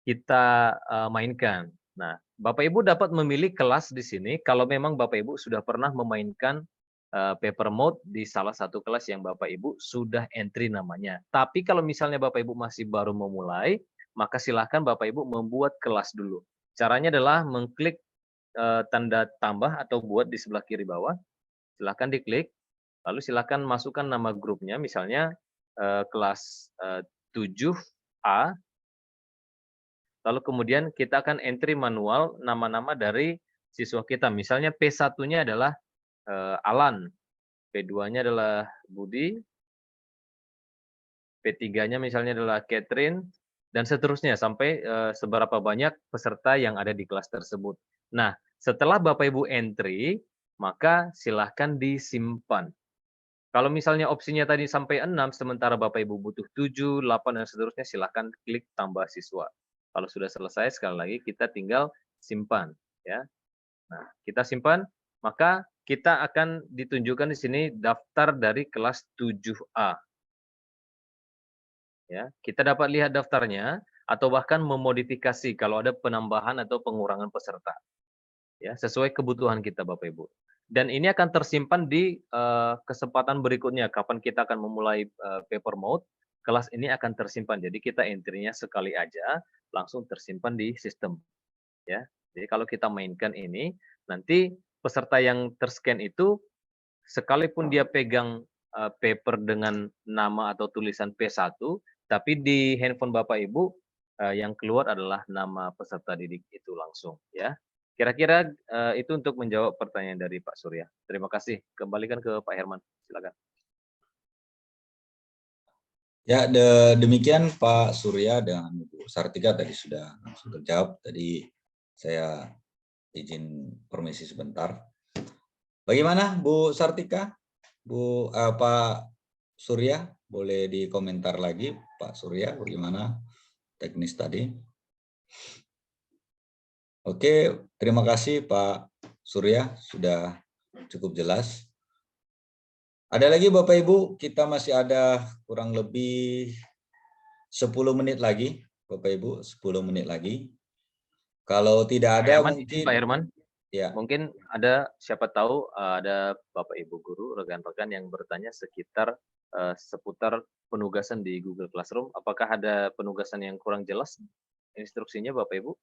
kita mainkan. Nah, Bapak Ibu dapat memilih kelas di sini kalau memang Bapak Ibu sudah pernah memainkan paper mode di salah satu kelas yang Bapak Ibu sudah entry namanya. Tapi kalau misalnya Bapak Ibu masih baru memulai, maka silahkan Bapak Ibu membuat kelas dulu. Caranya adalah mengklik tanda tambah atau buat di sebelah kiri bawah. Silahkan diklik. Lalu silakan masukkan nama grupnya, misalnya kelas 7A. Lalu kemudian kita akan entry manual nama-nama dari siswa kita. Misalnya P1-nya adalah Alan, P2-nya adalah Budi, P3-nya misalnya adalah Catherine, dan seterusnya sampai seberapa banyak peserta yang ada di kelas tersebut. Nah, setelah Bapak Ibu entry, maka silahkan disimpan. Kalau misalnya opsinya tadi sampai 6, sementara Bapak Ibu butuh 7, 8, dan seterusnya, silahkan klik tambah siswa. Kalau sudah selesai, sekali lagi kita tinggal simpan. Ya. Nah, kita simpan, maka kita akan ditunjukkan di sini daftar dari kelas 7A. Ya, kita dapat lihat daftarnya, atau bahkan memodifikasi kalau ada penambahan atau pengurangan peserta. Ya, sesuai kebutuhan kita Bapak Ibu. Dan ini akan tersimpan di kesempatan berikutnya, kapan kita akan memulai paper mode, kelas ini akan tersimpan. Jadi kita entry-nya sekali aja, langsung tersimpan di sistem. Ya, jadi kalau kita mainkan ini, nanti peserta yang terscan itu, sekalipun dia pegang paper dengan nama atau tulisan P1, tapi di handphone Bapak Ibu, yang keluar adalah nama peserta didik itu langsung. Ya. Kira-kira itu untuk menjawab pertanyaan dari Pak Surya. Terima kasih. Kembalikan ke Pak Herman. Silakan. Ya, demikian Pak Surya dan Bu Sartika tadi sudah langsung terjawab. Tadi saya izin permisi sebentar. Bagaimana Bu Sartika? Pak Surya, boleh dikomentar lagi Pak Surya bagaimana teknis tadi? Oke, terima kasih Pak Surya, sudah cukup jelas. Ada lagi Bapak Ibu, kita masih ada kurang lebih 10 menit lagi, Bapak Ibu, 10 menit lagi. Kalau tidak ada mungkin Pak Herman, ya. Mungkin ada, siapa tahu ada Bapak Ibu guru, rekan-rekan yang bertanya sekitar seputar penugasan di Google Classroom. Apakah ada penugasan yang kurang jelas instruksinya Bapak Ibu?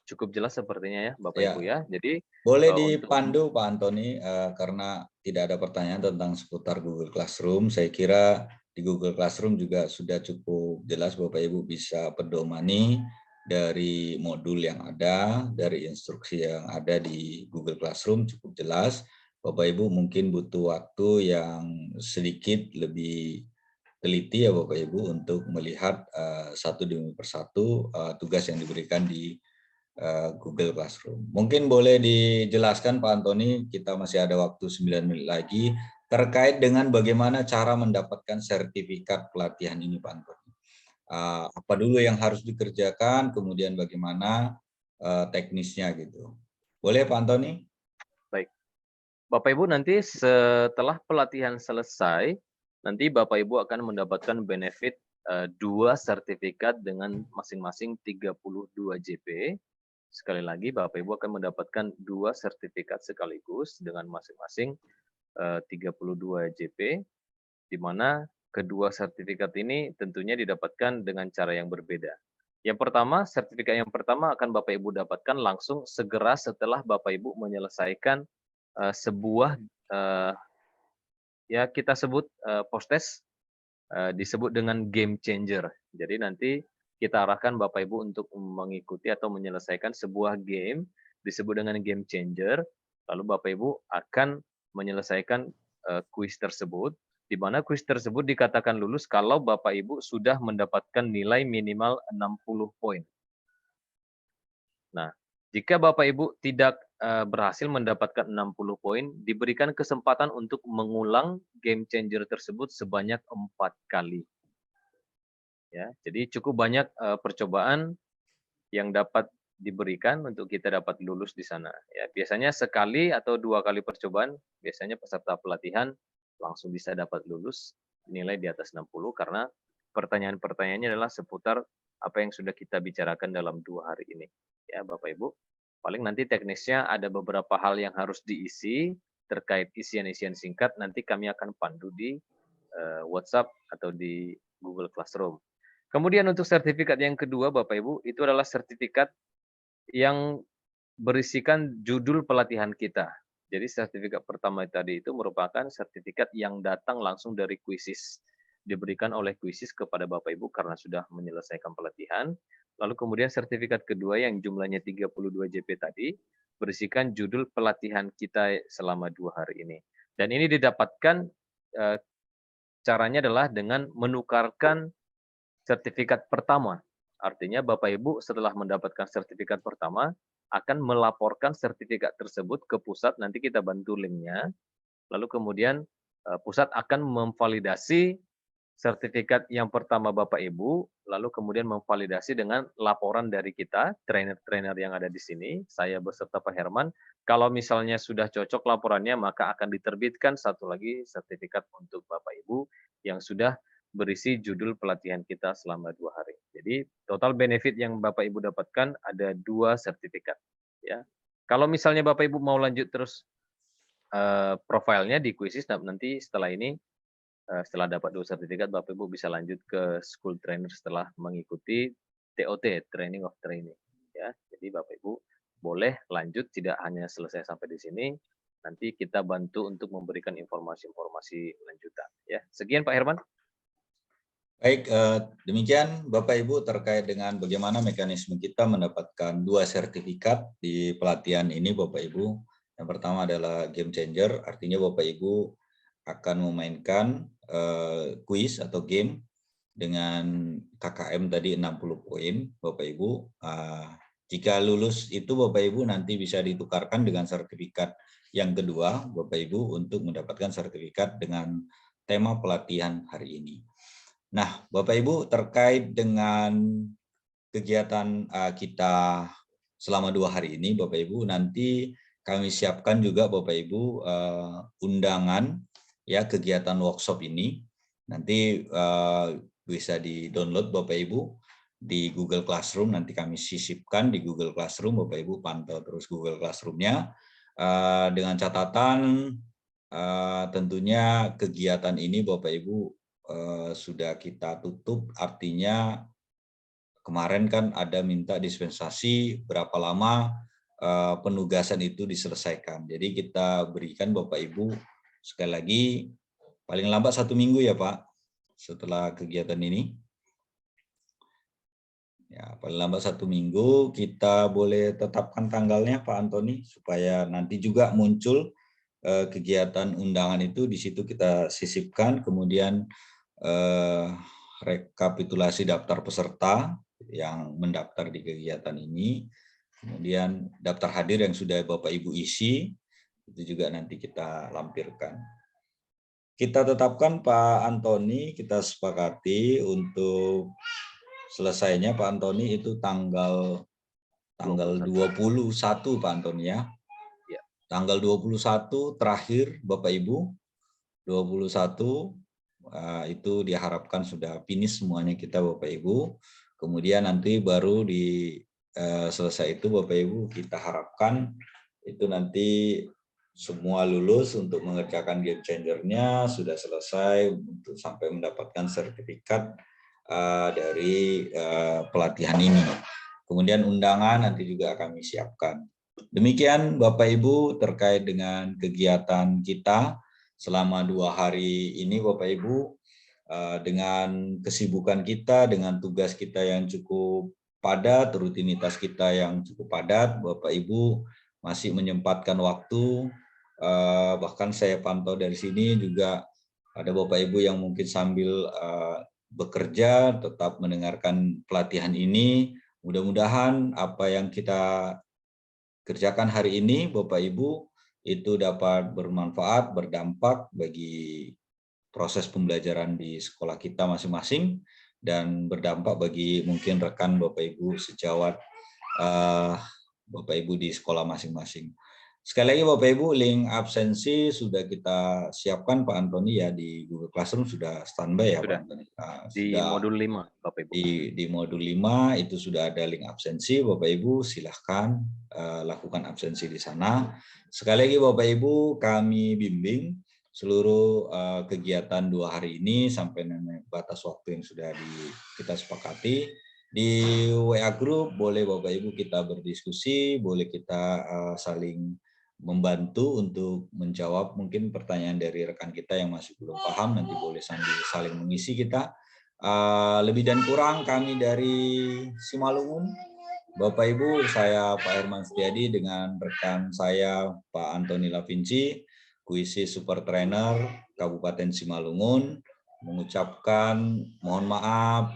Cukup jelas sepertinya ya Bapak Ibu ya. Jadi boleh dipandu Pak Antoni karena tidak ada pertanyaan tentang seputar Google Classroom. Saya kira di Google Classroom juga sudah cukup jelas Bapak Ibu bisa pedomani dari modul yang ada, dari instruksi yang ada di Google Classroom cukup jelas. Bapak Ibu mungkin butuh waktu yang sedikit lebih teliti ya Bapak Ibu untuk melihat satu demi persatu tugas yang diberikan di Google Classroom. Mungkin boleh dijelaskan Pak Antoni, kita masih ada waktu 9 menit lagi, terkait dengan bagaimana cara mendapatkan sertifikat pelatihan ini Pak Antoni. Apa dulu yang harus dikerjakan, kemudian bagaimana teknisnya gitu. Boleh Pak Antoni? Baik. Bapak Ibu nanti setelah pelatihan selesai, nanti Bapak Ibu akan mendapatkan benefit 2 sertifikat dengan masing-masing 32 JP. Sekali lagi Bapak Ibu akan mendapatkan 2 sertifikat sekaligus dengan masing-masing 32 JP, di mana kedua sertifikat ini tentunya didapatkan dengan cara yang berbeda. Yang pertama, sertifikat yang pertama akan Bapak Ibu dapatkan langsung segera setelah Bapak Ibu menyelesaikan sebuah ya kita sebut post-test disebut dengan game changer. Jadi nanti kita arahkan Bapak Ibu untuk mengikuti atau menyelesaikan sebuah game disebut dengan game changer. Lalu Bapak Ibu akan menyelesaikan kuis tersebut, di mana kuis tersebut dikatakan lulus kalau Bapak Ibu sudah mendapatkan nilai minimal 60 poin. Nah, jika Bapak Ibu tidak berhasil mendapatkan 60 poin, diberikan kesempatan untuk mengulang game changer tersebut sebanyak 4 kali. Ya, jadi cukup banyak percobaan yang dapat diberikan untuk kita dapat lulus di sana. Ya, biasanya sekali atau 2 kali percobaan, biasanya peserta pelatihan langsung bisa dapat lulus nilai di atas 60 karena pertanyaan-pertanyaannya adalah seputar apa yang sudah kita bicarakan dalam 2 hari ini. Ya, Bapak Ibu. Paling nanti teknisnya ada beberapa hal yang harus diisi terkait isian-isian singkat, nanti kami akan pandu di WhatsApp atau di Google Classroom. Kemudian untuk sertifikat yang kedua, Bapak Ibu, itu adalah sertifikat yang berisikan judul pelatihan kita. Jadi sertifikat pertama tadi itu merupakan sertifikat yang datang langsung dari Quizzes. Diberikan oleh Quizzes kepada Bapak Ibu karena sudah menyelesaikan pelatihan. Lalu kemudian sertifikat kedua yang jumlahnya 32 JP tadi, berisikan judul pelatihan kita selama 2 hari ini. Dan ini didapatkan, caranya adalah dengan menukarkan sertifikat pertama. Artinya Bapak Ibu setelah mendapatkan sertifikat pertama, akan melaporkan sertifikat tersebut ke pusat, nanti kita bantu linknya. Lalu kemudian pusat akan memvalidasi sertifikat yang pertama Bapak Ibu, lalu kemudian memvalidasi dengan laporan dari kita, trainer-trainer yang ada di sini, saya beserta Pak Herman. Kalau misalnya sudah cocok laporannya, maka akan diterbitkan satu lagi sertifikat untuk Bapak Ibu yang sudah berisi judul pelatihan kita selama 2 hari. Jadi total benefit yang Bapak Ibu dapatkan ada 2 sertifikat. Ya, kalau misalnya Bapak Ibu mau lanjut terus profilnya di Quizzes, nanti setelah ini setelah dapat 2 sertifikat, Bapak Ibu bisa lanjut ke school trainer setelah mengikuti TOT, Training of Training. Ya, jadi Bapak Ibu boleh lanjut, tidak hanya selesai sampai di sini. Nanti kita bantu untuk memberikan informasi-informasi lanjutan. Ya, sekian Pak Herman. Baik, demikian Bapak Ibu terkait dengan bagaimana mekanisme kita mendapatkan 2 sertifikat di pelatihan ini Bapak Ibu. Yang pertama adalah game changer, artinya Bapak Ibu akan memainkan kuis atau game dengan KKM tadi 60 poin Bapak Ibu. Jika lulus itu Bapak Ibu nanti bisa ditukarkan dengan sertifikat yang kedua Bapak Ibu untuk mendapatkan sertifikat dengan tema pelatihan hari ini. Nah, Bapak Ibu terkait dengan kegiatan kita selama 2 hari ini, Bapak Ibu nanti kami siapkan juga Bapak Ibu undangan ya kegiatan workshop ini. Nanti bisa di-download Bapak Ibu di Google Classroom, nanti kami sisipkan di Google Classroom, Bapak Ibu pantau terus Google Classroom-nya. Dengan catatan tentunya kegiatan ini Bapak Ibu sudah kita tutup, artinya kemarin kan ada minta dispensasi berapa lama penugasan itu diselesaikan. Jadi kita berikan Bapak Ibu sekali lagi paling lambat 1 minggu ya Pak setelah kegiatan ini. Ya, paling lambat 1 minggu kita boleh tetapkan tanggalnya Pak Antoni supaya nanti juga muncul kegiatan undangan itu di situ kita sisipkan, kemudian rekapitulasi daftar peserta yang mendaftar di kegiatan ini. Kemudian daftar hadir yang sudah Bapak Ibu isi, itu juga nanti kita lampirkan. Kita tetapkan Pak Antoni, kita sepakati untuk selesainya Pak Antoni itu tanggal 21 Pak Antoni ya. Tanggal 21 terakhir Bapak Ibu, 21 itu diharapkan sudah finish semuanya kita Bapak Ibu. Kemudian nanti baru di selesai itu Bapak Ibu kita harapkan itu nanti semua lulus untuk mengerjakan game changer-nya sudah selesai untuk sampai mendapatkan sertifikat dari pelatihan ini. Kemudian undangan nanti juga kami siapkan. Demikian Bapak Ibu terkait dengan kegiatan kita selama 2 hari ini Bapak Ibu, dengan kesibukan kita, dengan tugas kita yang cukup padat, rutinitas kita yang cukup padat, Bapak Ibu masih menyempatkan waktu. Bahkan saya pantau dari sini juga ada Bapak Ibu yang mungkin sambil bekerja tetap mendengarkan pelatihan ini. Mudah-mudahan apa yang kita kerjakan hari ini Bapak Ibu itu dapat bermanfaat, berdampak bagi proses pembelajaran di sekolah kita masing-masing dan berdampak bagi mungkin rekan Bapak Ibu sejawat Bapak Ibu di sekolah masing-masing. Sekali lagi Bapak Ibu, link absensi sudah kita siapkan Pak Antoni ya di Google Classroom sudah standby ya Pak Antoni. Di modul 5 Bapak Ibu. Di modul 5 itu sudah ada link absensi, Bapak Ibu silahkan lakukan absensi di sana. Sekali lagi Bapak Ibu kami bimbing seluruh kegiatan 2 hari ini sampai batas waktu yang sudah kita sepakati. Di WA Group boleh Bapak Ibu kita berdiskusi, boleh kita saling membantu untuk menjawab mungkin pertanyaan dari rekan kita yang masih belum paham, nanti boleh sambil saling mengisi kita. Lebih dan kurang kami dari Simalungun, Bapak Ibu, saya Pak Herman Setiadi dengan rekan saya Pak Antoni Lavinci, QISI Super Trainer Kabupaten Simalungun, mengucapkan mohon maaf,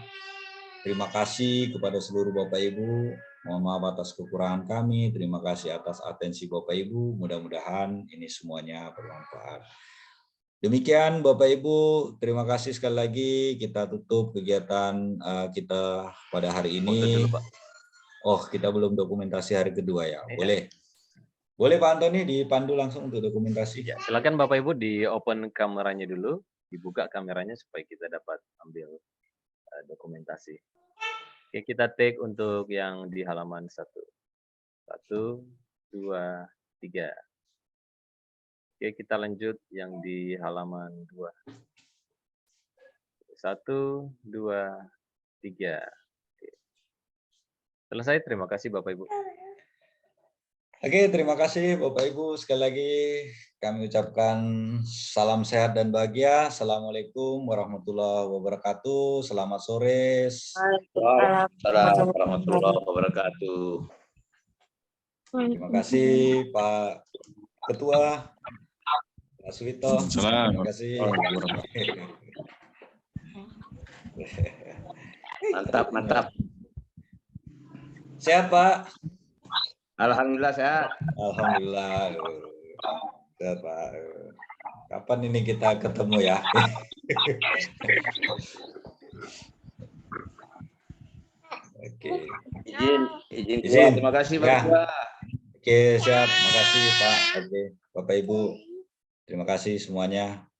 terima kasih kepada seluruh Bapak Ibu. Mohon maaf atas kekurangan kami. Terima kasih atas atensi Bapak Ibu. Mudah-mudahan ini semuanya bermanfaat. Demikian Bapak Ibu, terima kasih sekali lagi. Kita tutup kegiatan kita pada hari ini. Oh, kita belum dokumentasi hari kedua ya. Boleh. Boleh Pak Antoni dipandu langsung untuk dokumentasi. Ya, silakan Bapak Ibu di open kameranya dulu, dibuka kameranya supaya kita dapat ambil dokumentasi. Oke, kita take untuk yang di halaman 1. 1, 2, 3. Oke, kita lanjut yang di halaman 2. 1, 2, 3. Oke. Selesai, terima kasih Bapak Ibu. Oke, terima kasih Bapak Ibu. Sekali lagi kami ucapkan salam sehat dan bahagia. Assalamualaikum warahmatullahi wabarakatuh. Selamat sore. Waalaikumsalam warahmatullahi wabarakatuh. Terima kasih Pak Ketua, Pak Suwito. Terima kasih. Mantap, mantap. Sehat Pak? Alhamdulillah sehat. Alhamdulillah. Sehat Pak. Kapan ini kita ketemu ya? Oke. Izin. Terima kasih Pak. Ya. Oke, siap. Terima kasih Pak. Oke, Bapak Ibu. Terima kasih semuanya.